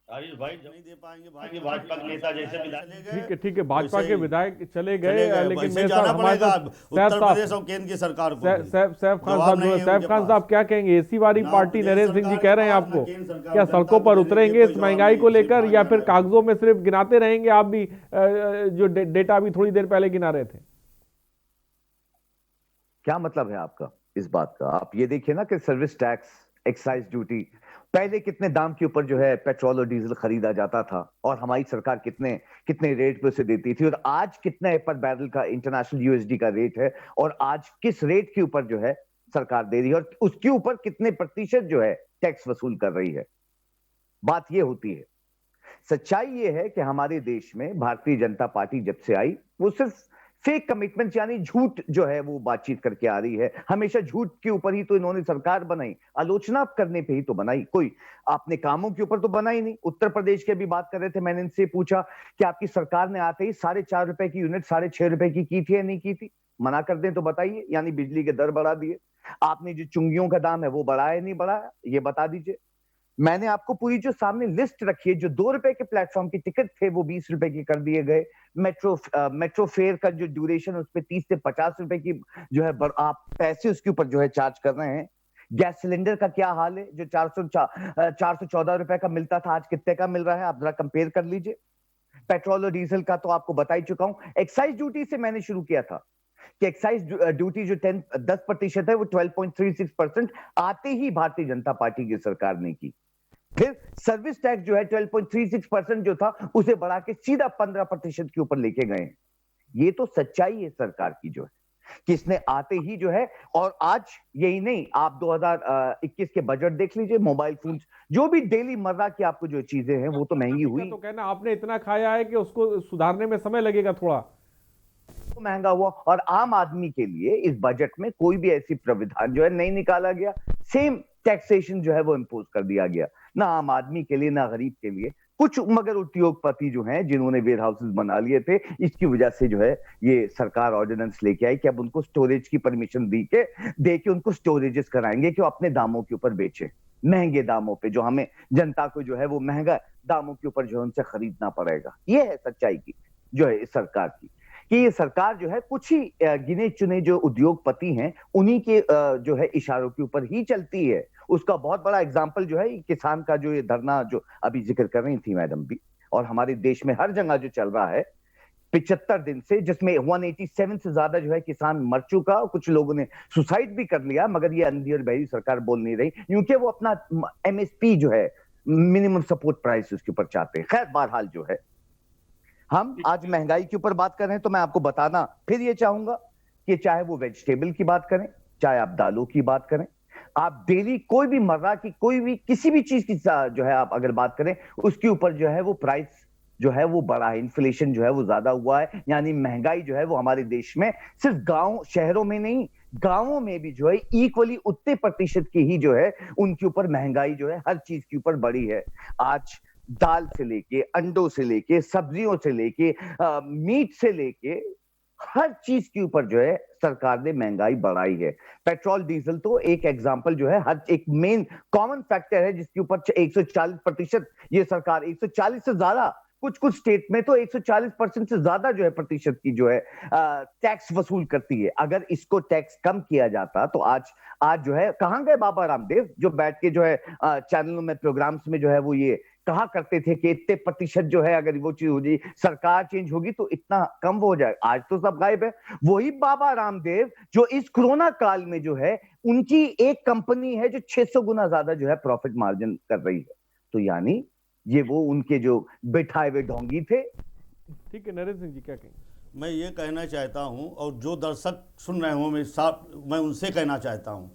आयुष भाई नहीं दे पाएंगे, भाजपा के नेता जैसे विधायक, ठीक है, भाजपा के विधायक चले गए, लेकिन मेरे साथ पड़ेगा उत्तर प्रदेश और केंद्र की सरकार को। सैफ खान साहब क्या कहेंगे? एसी वाली पार्टी नरेंद्र सिंह जी कह रहे हैं आपको, क्या सड़कों पर उतरेंगे इस महंगाई को लेकर, या फिर कागजों में सिर्फ गिनाते रहेंगे? आप भी जो डेटा अभी थोड़ी देर पहले गिना रहे थे, क्या मतलब है आपका इस बात का? आप ये देखिए ना कि सर्विस टैक्स, एक्साइज ड्यूटी, पहले कितने दाम के ऊपर जो है पेट्रोल और डीजल खरीदा जाता था, और हमारी सरकार कितने रेट पे उसे देती थी, और आज कितने पर बैरल का इंटरनेशनल यूएसडी का रेट है, और आज किस रेट के ऊपर जो है सरकार दे रही है, और उसके ऊपर कितने प्रतिशत जो है टैक्स वसूल कर रही है। बात ये होती है, सच्चाई ये है कि हमारे देश में भारतीय जनता पार्टी जब से आई, वो सिर्फ फेक कमिटमेंट यानी झूठ जो है वो बातचीत करके आ रही है। हमेशा झूठ के ऊपर ही तो इन्होंने सरकार बनाई, आलोचना करने पे ही तो बनाई, कोई अपने कामों के ऊपर तो बनाई नहीं। उत्तर प्रदेश के भी बात कर रहे थे, मैंने इनसे पूछा कि आपकी सरकार ने आते ही 4.5 रुपए की यूनिट 6.5 रुपए की थी या नहीं की थी? मना कर दें तो बताइए। यानी बिजली के दर बढ़ा दिए। आपने जो चुंगियों का दाम है वो बढ़ाया नहीं बढ़ाया, ये बता दीजिए। मैंने आपको पूरी जो सामने लिस्ट रखी है, जो 2 रुपए के प्लेटफॉर्म के टिकट थे वो 20 रुपए के कर दिए गए। मेट्रो फेयर का जो ड्यूरेशन उस पे 30 से 50 रुपए की जो है आप पैसे उसके ऊपर जो है चार्ज कर रहे हैं। गैस सिलेंडर का क्या हाल है, जो 414 रुपए का मिलता था आज कितने का मिल रहा है, आप जरा कंपेयर कर लीजिए। पेट्रोल और डीजल का तो आपको बता ही चुका हूं। एक्साइज ड्यूटी से मैंने शुरू किया था कि एक्साइज ड्यूटी जो 10% है वो 12.36% आते ही भारतीय जनता पार्टी की सरकार ने की। फिर सर्विस टैक्स जो है 12.36% जो था उसे बढ़ा के सीधा 15% के ऊपर लेके गए। ये तो सच्चाई है सरकार की जो है कि इसने आते ही जो है, और आज यही नहीं, आप 2021 के बजट देख लीजिए, मोबाइल फोन जो भी डेली मर्रा की आपको जो चीजें हैं वो तो महंगी हुई। तो कहना आपने इतना खाया है कि उसको सुधारने में समय लगेगा थोड़ा, तो महंगा हुआ। और आम आदमी के लिए इस बजट में कोई भी ऐसी प्राविधान जो है नहीं निकाला गया। सेम टैक्सेशन जो है वो इम्पोज कर दिया गया, ना आम आदमी के लिए ना गरीब के लिए। कुछ मगर उद्योगपति जो हैं जिन्होंने वेयर हाउसेस बना लिए थे, इसकी वजह से जो है ये सरकार ऑर्डिनेंस लेके आई कि अब उनको स्टोरेज की परमिशन दे के उनको स्टोरेजेस कराएंगे कि वो अपने दामों के ऊपर बेचे, महंगे दामों पे, जो हमें जनता को जो है वो महंगा दामों के ऊपर जो है उनसे खरीदना पड़ेगा। ये है सच्चाई की जो है इस सरकार की, कि ये सरकार जो है कुछ ही गिने चुने जो उद्योगपति हैं उन्हीं के जो है इशारों के ऊपर ही चलती है। उसका बहुत बड़ा एग्जाम्पल जो है किसान का जो ये धरना जो अभी जिक्र कर रही थी मैडम भी, और हमारे देश में हर जगह जो चल रहा है 75 दिन से, जिसमें 187 से ज्यादा जो है किसान मर चुका, कुछ लोगों ने सुसाइड भी कर लिया, मगर ये अंधी और बहरी सरकार बोल नहीं रही क्योंकि वो अपना MSP जो है मिनिमम सपोर्ट प्राइस उसके ऊपर चाहते हैं। खैर बहरहाल जो है हम आज महंगाई के ऊपर बात कर रहे हैं, तो मैं आपको बताना फिर ये चाहूंगा कि चाहे वो वेजिटेबल की बात करें, चाहे आप दालों की बात करें, आप डेली कोई भी मर्रा की कोई भी किसी भी चीज की जो है आप अगर बात करें, उसके ऊपर जो है वो प्राइस जो है वो बढ़ा है, इन्फ्लेशन जो है वो ज्यादा हुआ है। यानी महंगाई जो है वो हमारे देश में सिर्फ गांव शहरों में नहीं, गांवों में भी जो है इक्वली उतने प्रतिशत की ही जो है उनके ऊपर महंगाई जो है हर चीज के ऊपर बढ़ी है। आज दाल से लेके, अंडों से लेके, सब्जियों से लेके, मीट से लेके हर चीज के ऊपर जो है सरकार ने महंगाई बढ़ाई है। पेट्रोल डीजल तो एक एग्जांपल जो है, हर एक मेन कॉमन फैक्टर है जिसके ऊपर 140% ये सरकार, 140 से ज्यादा, कुछ स्टेट में तो 140% से ज्यादा जो है प्रतिशत की जो है टैक्स वसूल करती है। अगर इसको टैक्स कम किया जाता तो आज जो है कहां गए बाबा रामदेव, जो बैठ के जो है चैनलों में प्रोग्राम्स में जो है वो ये कहा करते थे कि इतने प्रतिशत जो है अगर वो चीज हो जाए, सरकार चेंज होगी तो इतना कम हो जाए। आज तो सब गायब है। वही बाबा रामदेव जो इस कोरोना काल में जो है उनकी एक कंपनी है जो 600 गुना ज्यादा जो है प्रॉफिट मार्जिन कर रही है। तो यानी ये वो उनके जो बैठाए हुए ढोंगी थे। ठीक है, नरेंद्र सिंह जी क्या कहेंगे? मैं ये कहना चाहता हूं, और जो दर्शक सुन रहे हो मैं उनसे कहना चाहता हूं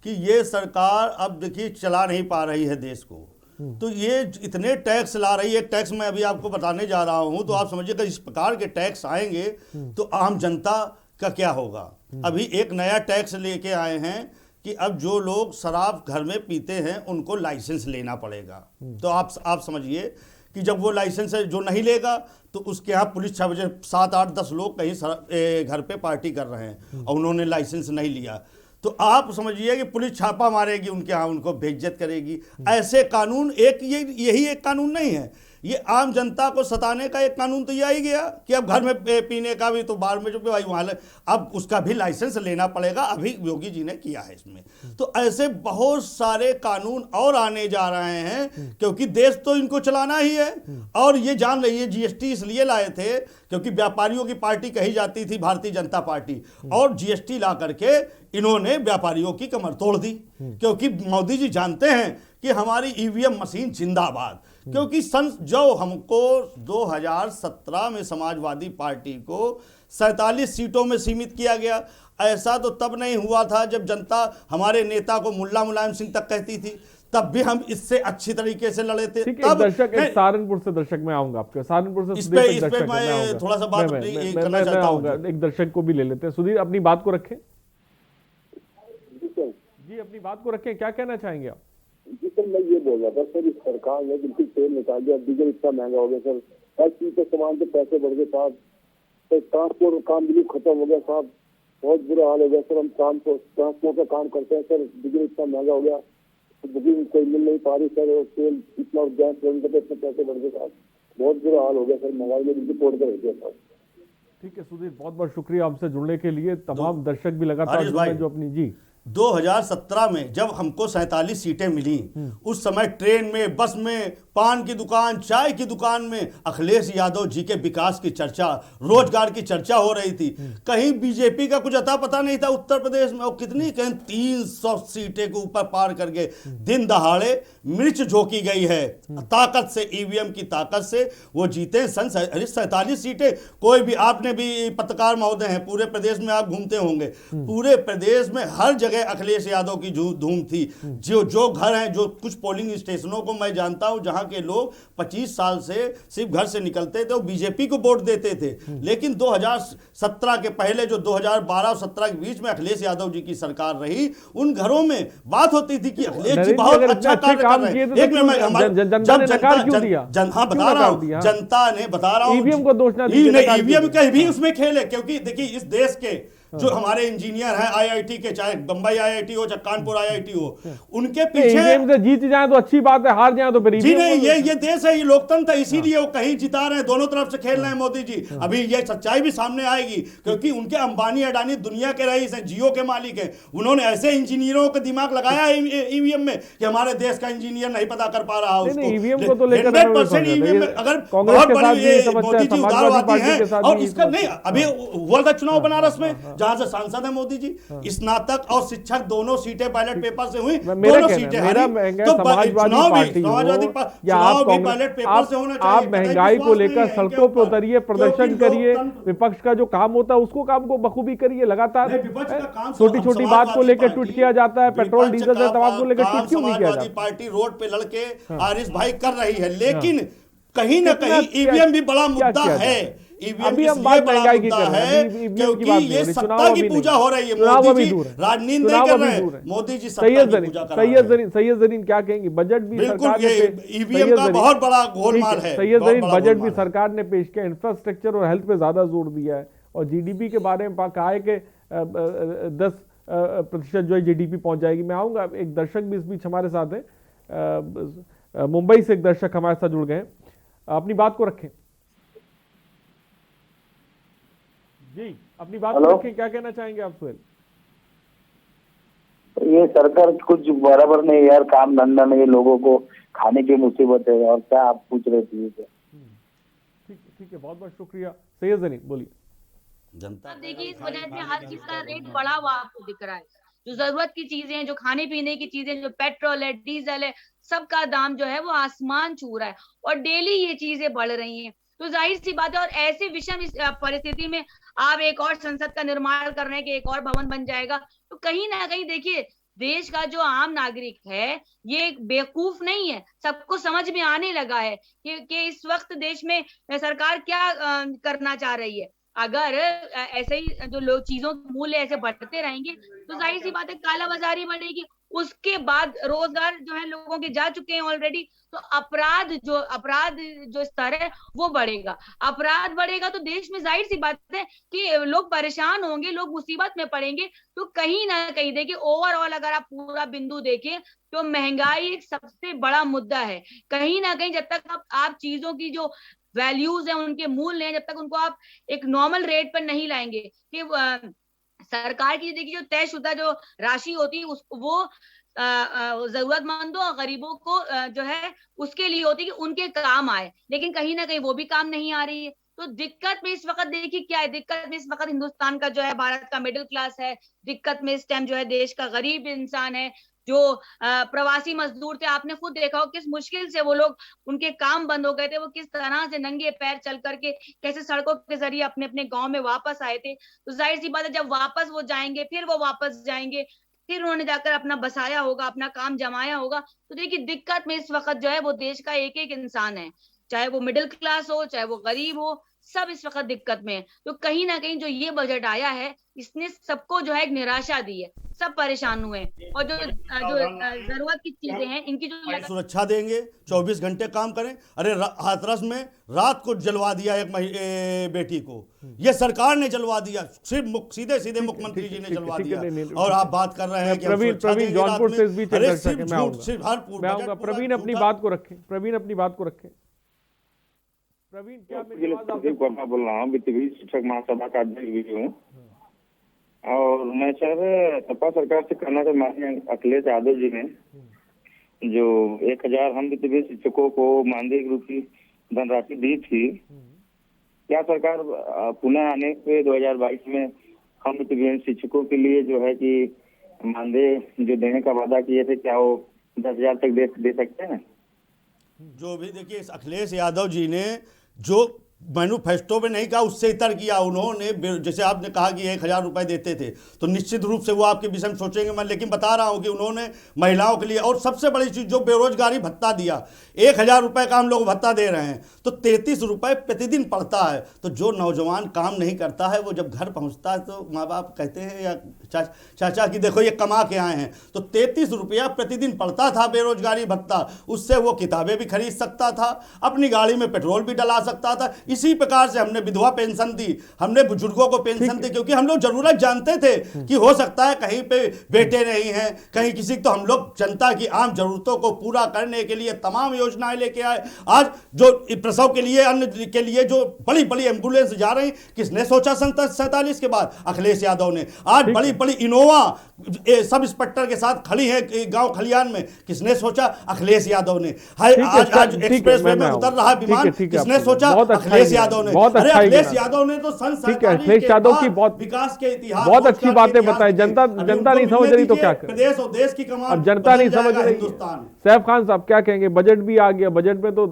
कि ये सरकार अब देखिए चला नहीं पा रही है देश को, तो ये इतने टैक्स ला रही है। टैक्स मैं अभी आपको बताने जा रहा हूं, तो आप समझिएगा इस प्रकार के टैक्स आएंगे तो आम जनता का क्या होगा। अभी एक नया टैक्स लेके आए हैं कि अब जो लोग शराब घर में पीते हैं उनको लाइसेंस लेना पड़ेगा। तो आप समझिए कि जब वो लाइसेंस जो नहीं लेगा तो उसके यहाँ पुलिस 6 बजे 7, 8, 10 लोग कहीं घर पे पार्टी कर रहे हैं और उन्होंने लाइसेंस नहीं लिया, तो आप समझिए कि पुलिस छापा मारेगी उनके यहाँ, उनको बेइज्जत करेगी। ऐसे कानून यही एक कानून नहीं है, ये आम जनता को सताने का एक कानून तो ये आ ही गया कि अब घर में पीने का भी, तो बार में जो भाई वहाँ अब उसका भी लाइसेंस लेना पड़ेगा। अभी योगी जी ने किया है इसमें। तो ऐसे बहुत सारे कानून और आने जा रहे हैं क्योंकि देश तो इनको चलाना ही है। और ये जान रही है GST इसलिए लाए थे क्योंकि व्यापारियों की पार्टी कही जाती थी भारतीय जनता पार्टी, और GST ला करके इन्होंने व्यापारियों की कमर तोड़ दी। क्योंकि मोदी जी जानते हैं कि हमारी EVM मशीन जिंदाबाद, क्योंकि जो हमको 2017 में समाजवादी पार्टी को 47 सीटों में सीमित किया गया, ऐसा तो तब नहीं हुआ था जब जनता हमारे नेता को मुल्ला मुलायम सिंह तक कहती थी, तब भी हम इससे अच्छी तरीके से लड़े थे। तब एक सहारनपुर से दर्शक में आऊंगा आपके, सहारनपुर से इस पे मैं थोड़ा सा बात करना चाहता हूं। एक दर्शक को भी ले लेते हैं। सुधीर अपनी बात को रखें जी, अपनी बात को रखें, क्या कहना चाहेंगे आप? जी सर, मैं ये बोल रहा था सर, इस सरकार ने बिल्कुल तेल निकाल दिया, डीजल इतना महंगा हो गया सर, हर चीज के सामान के पैसे बढ़ गए साहब, तो ट्रांसपोर्ट काम बिल्कुल खत्म हो गया साहब, बहुत बुरा हाल हो गया सर। हम ट्रांसपोर्ट का काम करते हैं सर, डीजल इतना महंगा हो गया, बुकिंग कोई मिल नहीं पा रही सर, और तेल इतना गैस सिलेंडर पे इतने पैसे बढ़ गए साहब, बहुत बुरा हाल हो गया सर, महंगाई ने बिल्कुल तोड़ कर रख दिया सर। ठीक है सुधीर, बहुत बहुत शुक्रिया हमसे जुड़ने के लिए। तमाम दर्शक भी लगातार हरीश भाई, जो अपनी जी 2017 में जब हमको 47 सीटें मिली, उस समय ट्रेन में, बस में, पान की दुकान, चाय की दुकान में अखिलेश यादव जी के विकास की चर्चा, रोजगार की चर्चा हो रही थी। कहीं बीजेपी का कुछ अता पता नहीं था उत्तर प्रदेश में। और कितनी कहीं 300 सीटें के ऊपर पार कर गए। दिन दहाड़े मिर्च झोंकी गई है ताकत से, ईवीएम की ताकत से वो जीते। सन 47 सीटें, कोई भी, आपने भी पत्रकार महोदय हैं, पूरे प्रदेश में आप घूमते होंगे, पूरे प्रदेश में हर जगह अखिलेश यादव की धूम थी। जो घर हैं, जो कुछ पोलिंग स्टेशनों को मैं जानता हूं जहां के लोग 25 साल से सिर्फ घर से निकलते थे और बीजेपी को वोट देते थे। लेकिन 2017 के पहले, जो 2012 और 17 के बीच में अखिलेश यादव जी की सरकार रही, उन घरों में बात होती थी कि अखिलेश जी बहुत अच्छा कार्य कर रहे हैं। एक मिनट, हाँ बता रहा हूं, जनता ने, बता रहा हूं, ईवीएम को दोष ना दीजिए, ईवीएम का भी उसमें खेल है। क्योंकि देखिए, इस देश के जो हमारे इंजीनियर हैं आईआईटी के, चाहे बंबई आईआईटी हो, चाहे कानपुर आईआईटी हो, उनके पीछे से जीत जाए तो अच्छी बात है, हार जाए तो फिर जी नहीं, ये देश है, ये लोकतंत्र है, इसीलिए वो कहीं जिता रहे हैं, दोनों तरफ से खेल रहे हैं मोदी जी। अभी ये सच्चाई भी सामने आएगी, क्योंकि उनके अंबानी अडानी दुनिया के रईस हैं, जियो के मालिक हैं। उन्होंने ऐसे इंजीनियरों का दिमाग लगाया है ईवीएम में कि हमारे देश का इंजीनियर नहीं पता कर पा रहा उसको। ईवीएम को तो लेकर 100% ईवीएम में अगर बहुत बड़ी मोदी जी उदारवादी हैं, और इसका नहीं, अभी हुआ था चुनाव बनारस में, जहां से सांसद है मोदी जी, स्नातक और शिक्षक दोनों सीटें बैलेट पेपर से हुई, दोनों सीटें हारी। तो चुनाव भी बैलेट पेपर से होना चाहिए। आप महंगाई को लेकर सड़कों पे उतरिए, प्रदर्शन करिए, विपक्ष का जो काम होता है उसको काम को बखूबी करिए। लगातार छोटी छोटी बात को लेकर ट्वीट किया जाता है, पेट्रोल डीजल से तमाम को लेकर ट्वीट क्यों नहीं किया जाता? पार्टी रोड पे लड़के आरिश भाई कर रही है, लेकिन कहीं ना कहीं ईवीएम भी बड़ा मुद्दा है। अभी हम बात महंगाई की कर रहे हैं, क्योंकि ये सत्ता की पूजा हो रही है। मोदी जी राजनीति नहीं कर रहे हैं, मोदी जी सत्ता की पूजा कर रहे हैं। सैयद जरीन क्या कहेंगे? बजट भी सरकार ने, ईवीएम का बहुत बड़ा गोलमाल है। सैयद जरीन, बजट भी सरकार ने पेश किया, इंफ्रास्ट्रक्चर और हेल्थ पे ज्यादा जोर दिया है, और जीडीपी के बारे में कहा है कि 10% जो है जीडीपी पहुंच जाएगी। मैं आऊंगा, एक दर्शक भी इस बीच हमारे साथ है, मुंबई से एक दर्शक हमारे साथ जुड़ गए हैं, अपनी बात को रखें जी, अपनी बात को रखें, क्या कहना चाहेंगे आप सुहेल? ये सरकार कुछ बराबर नहीं यार, काम धंधा नहीं, लोगों को खाने की मुसीबत है, और क्या आप पूछ रहे थे? ठीक है, बहुत बहुत शुक्रिया। सैयद जरीन बोलिए। जनता देखिए, इस वजह से हर चीज का रेट बढ़ा हुआ आपको दिख रहा है। जो जरूरत की चीजें हैं, जो खाने पीने की चीजें, जो पेट्रोल है, डीजल है, सबका दाम जो है वो आसमान छू रहा है, और डेली ये चीजें बढ़ रही हैं। तो जाहिर सी बात है, और ऐसे विषम परिस्थिति में आप एक और संसद का निर्माण कर रहे हैं कि एक और भवन बन जाएगा, तो कहीं ना कहीं देखिए, देश का जो आम नागरिक है ये बेवकूफ नहीं है, सबको समझ में आने लगा है कि इस वक्त देश में सरकार क्या करना चाह रही है। अगर ऐसे ही जो लोग चीजों के मूल्य ऐसे बढ़ते रहेंगे तो जाहिर सी बात है काला बाजारी बढ़ेगी, उसके बाद रोजगार जो है लोगों के जा चुके हैं ऑलरेडी, तो अपराध जो स्तर है वो बढ़ेगा। अपराध बढ़ेगा तो देश में जाहिर सी बात है कि लोग परेशान होंगे, लोग मुसीबत में पड़ेंगे। तो कहीं ना कहीं देखिए, ओवरऑल अगर आप पूरा बिंदु देखें तो महंगाई एक सबसे बड़ा मुद्दा है। कहीं ना कहीं जब तक आप चीजों की जो वैल्यूज है, उनके मूल्य हैं, जब तक उनको आप एक नॉर्मल रेट पर नहीं लाएंगे कि सरकार की देखिए जो तयशुदा जो राशि होती है वो जरूरतमंदों और गरीबों को जो है उसके लिए होती है कि उनके काम आए, लेकिन कहीं ना कहीं वो भी काम नहीं आ रही है। तो दिक्कत में इस वक्त देखिए क्या है, दिक्कत में इस वक्त हिंदुस्तान का जो है, भारत का मिडिल क्लास है, दिक्कत में इस टाइम जो है देश का गरीब इंसान है, जो प्रवासी मजदूर थे, आपने खुद देखा हो किस मुश्किल से वो लोग, उनके काम बंद हो गए थे, वो किस तरह से नंगे पैर चल करके कैसे सड़कों के जरिए अपने अपने गांव में वापस आए थे। तो जाहिर सी बात है जब वापस वो जाएंगे, फिर वो वापस जाएंगे, फिर उन्होंने जाकर अपना बसाया होगा, अपना काम जमाया होगा। तो देखिए दिक्कत में इस वक्त जो है वो देश का एक एक इंसान है, चाहे वो मिडिल क्लास हो, चाहे वो गरीब हो, सब इस वक्त दिक्कत में है। तो कहीं ना कहीं जो ये बजट आया है इसने सबको जो है एक निराशा दी है, सब परेशान हुए हैं। और जो जरूरत की चीजें हैं इनकी जो सुरक्षा देंगे, 24 घंटे काम करें। अरे हाथरस में रात को जलवा दिया एक बेटी को, ये सरकार ने जलवा दिया, सिर्फ सीधे सीधे मुख्यमंत्री जी ने जलवा दिया। और आप बात कर रहे हैं कि प्रवीण जौनपुर से इस बीच मैं आऊंगा। प्रवीण अपनी बात को रखें, प्रवीण अपनी बात को रखें। प्रवीण क्या मैं बोल रहा हूँ, वित्तीय शिक्षक महासभा का अध्यक्ष भी हूँ। और मैं सर सपा सरकार से कहना था, माननीय अखिलेश यादव जी ने जो 1000 हम वित्तीय शिक्षकों को मानदेय रूपी धनराशि दी थी, क्या सरकार पुनः आने पे 2022 में हम वित्तीय शिक्षकों के लिए जो है कि मानदेय जो देने का वादा किए थे, क्या वो 10,000 तक दे सकते हैं? जो भी देखिए अखिलेश यादव जी ने जो मैनिफेस्टो में नहीं कहा, उससे इतर किया उन्होंने। जैसे आपने कहा कि 1000 रुपए देते थे, तो निश्चित रूप से वो आपके विषय में सोचेंगे मैं, लेकिन बता रहा हूं कि उन्होंने महिलाओं के लिए, और सबसे बड़ी चीज जो बेरोजगारी भत्ता दिया, 1000 रुपए का हम लोग भत्ता दे रहे हैं, तो 33 रुपए प्रतिदिन पड़ता है। तो जो नौजवान काम नहीं करता है, वो जब घर पहुंचता है तो माँ बाप कहते हैं या चाचा कि देखो ये कमा के आए हैं, तो 33 रुपया प्रतिदिन पड़ता था बेरोजगारी भत्ता। उससे वो किताबें भी खरीद सकता था, अपनी गाड़ी में पेट्रोल भी डला सकता था। इसी प्रकार से हमने विधवा पेंशन दी, हमने बुजुर्गों को पेंशन दी, क्योंकि हम लोग जरूरत जानते थे कि हो सकता है कहीं पे बेटे नहीं हैं, कहीं किसी, तो हम लोग जनता की आम जरूरतों को पूरा करने के लिए तमाम योजनाएं लेके आए। आज जो प्रसव के लिए, अन्य के लिए जो बड़ी बड़ी एम्बुलेंस जा रही, किसने सोचा 47 के बाद? अखिलेश यादव ने। आज बड़ी बड़ी इनोवा सब इंस्पेक्टर के साथ खड़ी है गांव खलियान में, किसने सोचा? अखिलेश यादव ने। आज एक्सप्रेस वे में उतर रहा विमान, किसने सोचा? अखिलेश यादव ने। अरे अखिलेश यादव ने तो सन 47 के बाद विकास के इतिहास, बहुत अच्छी बातें बताई। जनता नहीं समझ रही तो क्या करें? प्रदेश और देश की कमान अब जनता नहीं समझ रही। सैफ खान साहब क्या कहेंगे? बजट भी आ गया, बजट में तो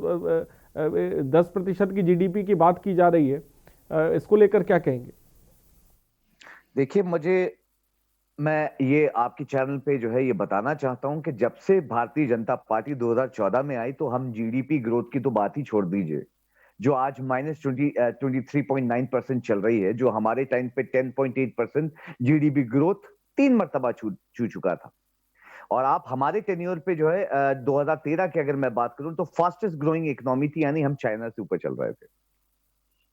10% की जीडीपी की बात की जा रही है, इसको लेकर क्या कहेंगे? देखिए, मैं ये आपके चैनल पे जो है ये बताना चाहता हूं कि जब से भारतीय जनता पार्टी 2014 में आई, तो हम जीडीपी ग्रोथ की तो बात ही छोड़ दीजिए, जो आज -23.9% चल रही है, जो हमारे टाइम पे 10.8% जीडीपी ग्रोथ 3 मरतबा छू चुका था। और आप हमारे टेन्योर पे जो है 2013 की अगर मैं बात करूं, तो फास्टेस्ट ग्रोइंग इकोनॉमी थी, यानी हम चाइना से ऊपर चल रहे थे,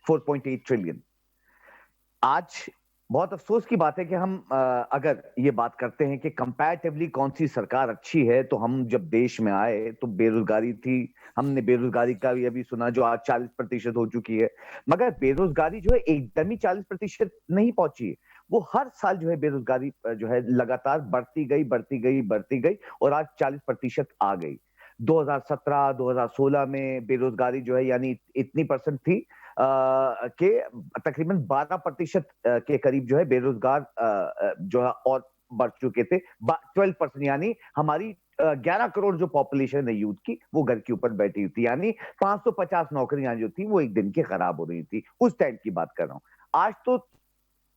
4.8 ट्रिलियन। आज बहुत अफसोस की बात है कि हम अगर ये बात करते हैं कि कंपैरेटिवली कौन सी सरकार अच्छी है, तो हम जब देश में आए तो बेरोजगारी थी, हमने बेरोजगारी का भी अभी सुना जो आज 40% हो चुकी है। मगर बेरोजगारी जो है एकदम ही 40% नहीं पहुंची है, वो हर साल जो है बेरोजगारी जो है लगातार बढ़ती गई और आज 40% आ गई। 2017-2016 में बेरोजगारी जो है यानी इतनी परसेंट थी के तकरीबन 12% के करीब जो है बेरोजगार जो है और बढ़ चुके थे। 12% यानी हमारी 11 करोड़ जो पॉपुलेशन है यूथ की, वो घर के ऊपर बैठी थी, यानी 550 नौकरियां जो थी वो एक दिन की खराब हो रही थी। उस टाइम की बात कर रहा हूं। आज तो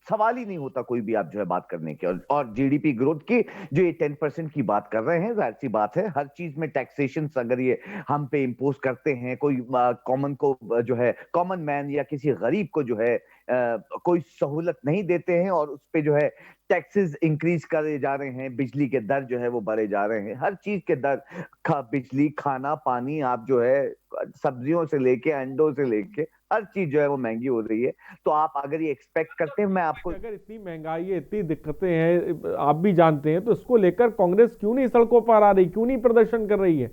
सवाल ही नहीं होता कोई भी आप जो है बात करने की। और जीडीपी ग्रोथ की जो ये 10% की बात कर रहे हैं, जाहिर सी बात है हर चीज में टैक्सेशन अगर ये हम पे इम्पोज करते हैं, कोई कॉमन को जो है कॉमन मैन या किसी गरीब को जो है कोई सहूलत नहीं देते हैं, और उस पे जो है टैक्सेस इंक्रीज करे जा रहे हैं, बिजली के दर जो है वो बढ़े जा रहे हैं, हर चीज के दर, बिजली, खाना, पानी, आप जो है सब्जियों से लेके अंडों से लेके हर चीज जो है वो महंगी हो रही है। तो आप अगर ये एक्सपेक्ट करते हैं, मैं आपको अगर इतनी महंगाई है, इतनी दिक्कतें हैं, आप भी जानते हैं, तो इसको लेकर कांग्रेस क्यों नहीं सड़कों पर आ रही, क्यों नहीं प्रदर्शन कर रही है?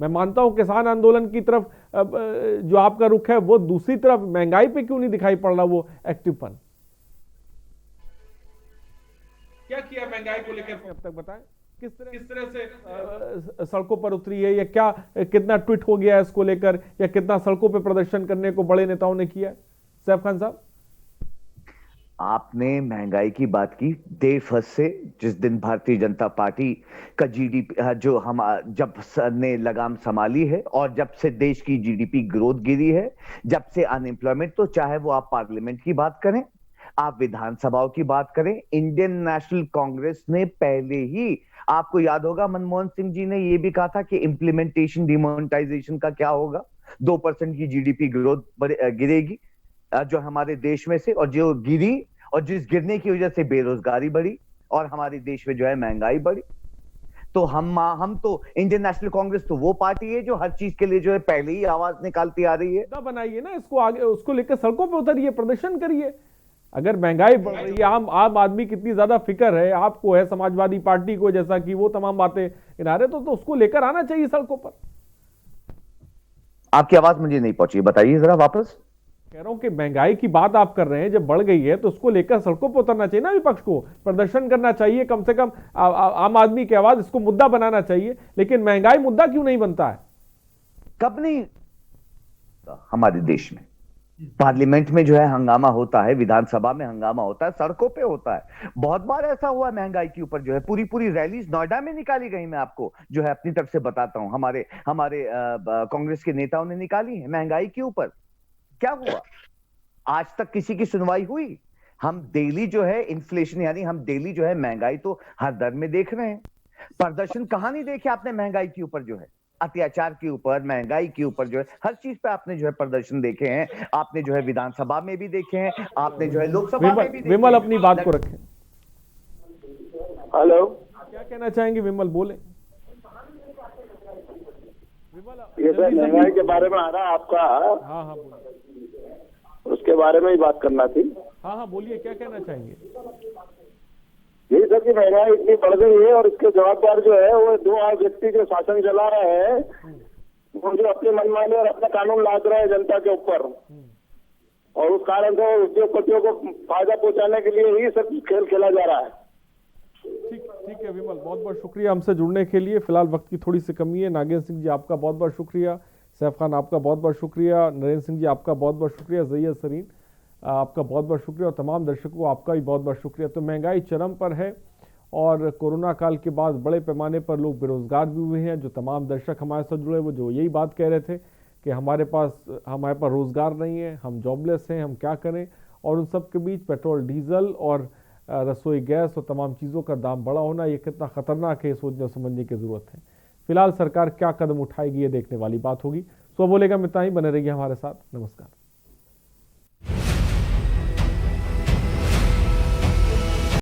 मैं मानता हूं किसान आंदोलन की तरफ जो आपका रुख है, वो दूसरी तरफ महंगाई पे क्यों नहीं दिखाई पड़ रहा वो एक्टिवपन? क्या किया महंगाई को लेकर अब तक बताएं? किस तरह से सड़कों पर उतरी है, या क्या कितना ट्वीट हो गया है इसको लेकर, या कितना सड़कों पर प्रदर्शन करने को बड़े नेताओं ने किया? सैफ खान साहब, आपने महंगाई की बात की डे फर्स्ट से, जिस दिन भारतीय जनता पार्टी का जीडीपी जो हम जब ने लगाम संभाली है, और जब से देश की जीडीपी ग्रोथ गिरी है, जब से अनएम्प्लॉयमेंट, तो चाहे वो आप पार्लियामेंट की बात करें, आप विधानसभाओं की बात करें, इंडियन नेशनल कांग्रेस ने पहले ही, आपको याद होगा मनमोहन सिंह जी ने यह भी कहा था कि इंप्लीमेंटेशन डिमोनेटाइजेशन का क्या होगा, 2% की जीडीपी ग्रोथ गिरेगी जो हमारे देश में से, और जो गिरी और जिस गिरने की वजह से बेरोजगारी बढ़ी और हमारे देश में जो है महंगाई बढ़ी। तो हम तो इंडियन नेशनल कांग्रेस तो वो पार्टी है जो हर चीज के लिए जो है पहले ही आवाज निकालती आ रही है। बनाइए ना इसको, आगे उसको लेकर सड़कों पे उतरिए, प्रदर्शन करिए। अगर महंगाई बढ़ रही है, आम आदमी कितनी ज्यादा फिक्र है, आपको है, समाजवादी पार्टी को, जैसा कि वो तमाम बातें किनारे, तो उसको लेकर आना चाहिए सड़कों पर। आपकी आवाज मुझे नहीं पहुंची, बताइए जरा वापस। कह रहा हूं कि महंगाई की बात आप कर रहे हैं, जब बढ़ गई है तो उसको लेकर सड़कों पर उतरना चाहिए ना, विपक्ष को प्रदर्शन करना चाहिए, कम से कम आम आदमी की आवाज, इसको मुद्दा बनाना चाहिए। लेकिन महंगाई मुद्दा क्यों नहीं बनता है? कब नहीं? हमारे देश में पार्लियामेंट में जो है हंगामा होता है, विधानसभा में हंगामा होता है, सड़कों पे होता है। बहुत बार ऐसा हुआ महंगाई के ऊपर जो है पूरी रैलीज नोएडा में निकाली गई। मैं आपको जो है अपनी तरफ से बताता हूं, हमारे कांग्रेस के नेताओं ने निकाली है महंगाई के ऊपर। क्या हुआ? आज तक किसी की सुनवाई हुई? हम डेली जो है इन्फ्लेशन, यानी हम डेली जो है महंगाई तो हर दर में देख रहे हैं। प्रदर्शन कहां नहीं देखे आपने महंगाई के ऊपर जो है, अत्याचार के ऊपर, महंगाई के ऊपर जो है हर चीज पे आपने जो है प्रदर्शन देखे हैं। आपने जो है विधानसभा में भी देखे हैं, आपने जो है लोकसभा में भी देखे। विमल अपनी बात को रखें। हेलो, क्या कहना चाहेंगे विमल, बोले। ये सर महंगाई के बारे में आ रहा आपका। हाँ बोलिए। उसके बारे में ही बात करना थी। हाँ बोलिए, क्या कहना चाहेंगे। यही सर की महंगाई इतनी बढ़ गई है और इसके जवाबदार जो है वो दो व्यक्ति जो शासन चला रहे हैं, वो जो अपनी मनमानी और अपना कानून लाद रहे हैं जनता के ऊपर, और उस कारण से उद्योगपतियों को फायदा पहुंचाने के लिए ही सब खेल खेला जा रहा है। ठीक है विमल, बहुत बहुत शुक्रिया हमसे जुड़ने के लिए। फिलहाल वक्त की थोड़ी सी कमी है। नागेंद्र सिंह जी आपका बहुत बहुत शुक्रिया, सैफ खान आपका बहुत बहुत शुक्रिया, नरेंद्र सिंह जी आपका बहुत बहुत शुक्रिया, जैद सरीन आपका बहुत बहुत शुक्रिया, और तमाम दर्शकों आपका भी बहुत बहुत शुक्रिया। तो महंगाई चरम पर है और कोरोना काल के बाद बड़े पैमाने पर लोग बेरोजगार भी हुए हैं। जो तमाम दर्शक हमारे साथ जुड़े वो जो यही बात कह रहे थे कि हमारे पास रोजगार नहीं है, हम जॉबलेस हैं, हम क्या करें। और उन सब के बीच पेट्रोल, डीजल और रसोई गैस और तमाम चीज़ों का दाम बढ़ा होना, ये कितना खतरनाक है, सोचने समझने की ज़रूरत है। फिलहाल सरकार क्या कदम उठाएगी ये देखने वाली बात होगी। सो बोलेगा मितना ही, बने रहिए हमारे साथ। नमस्कार।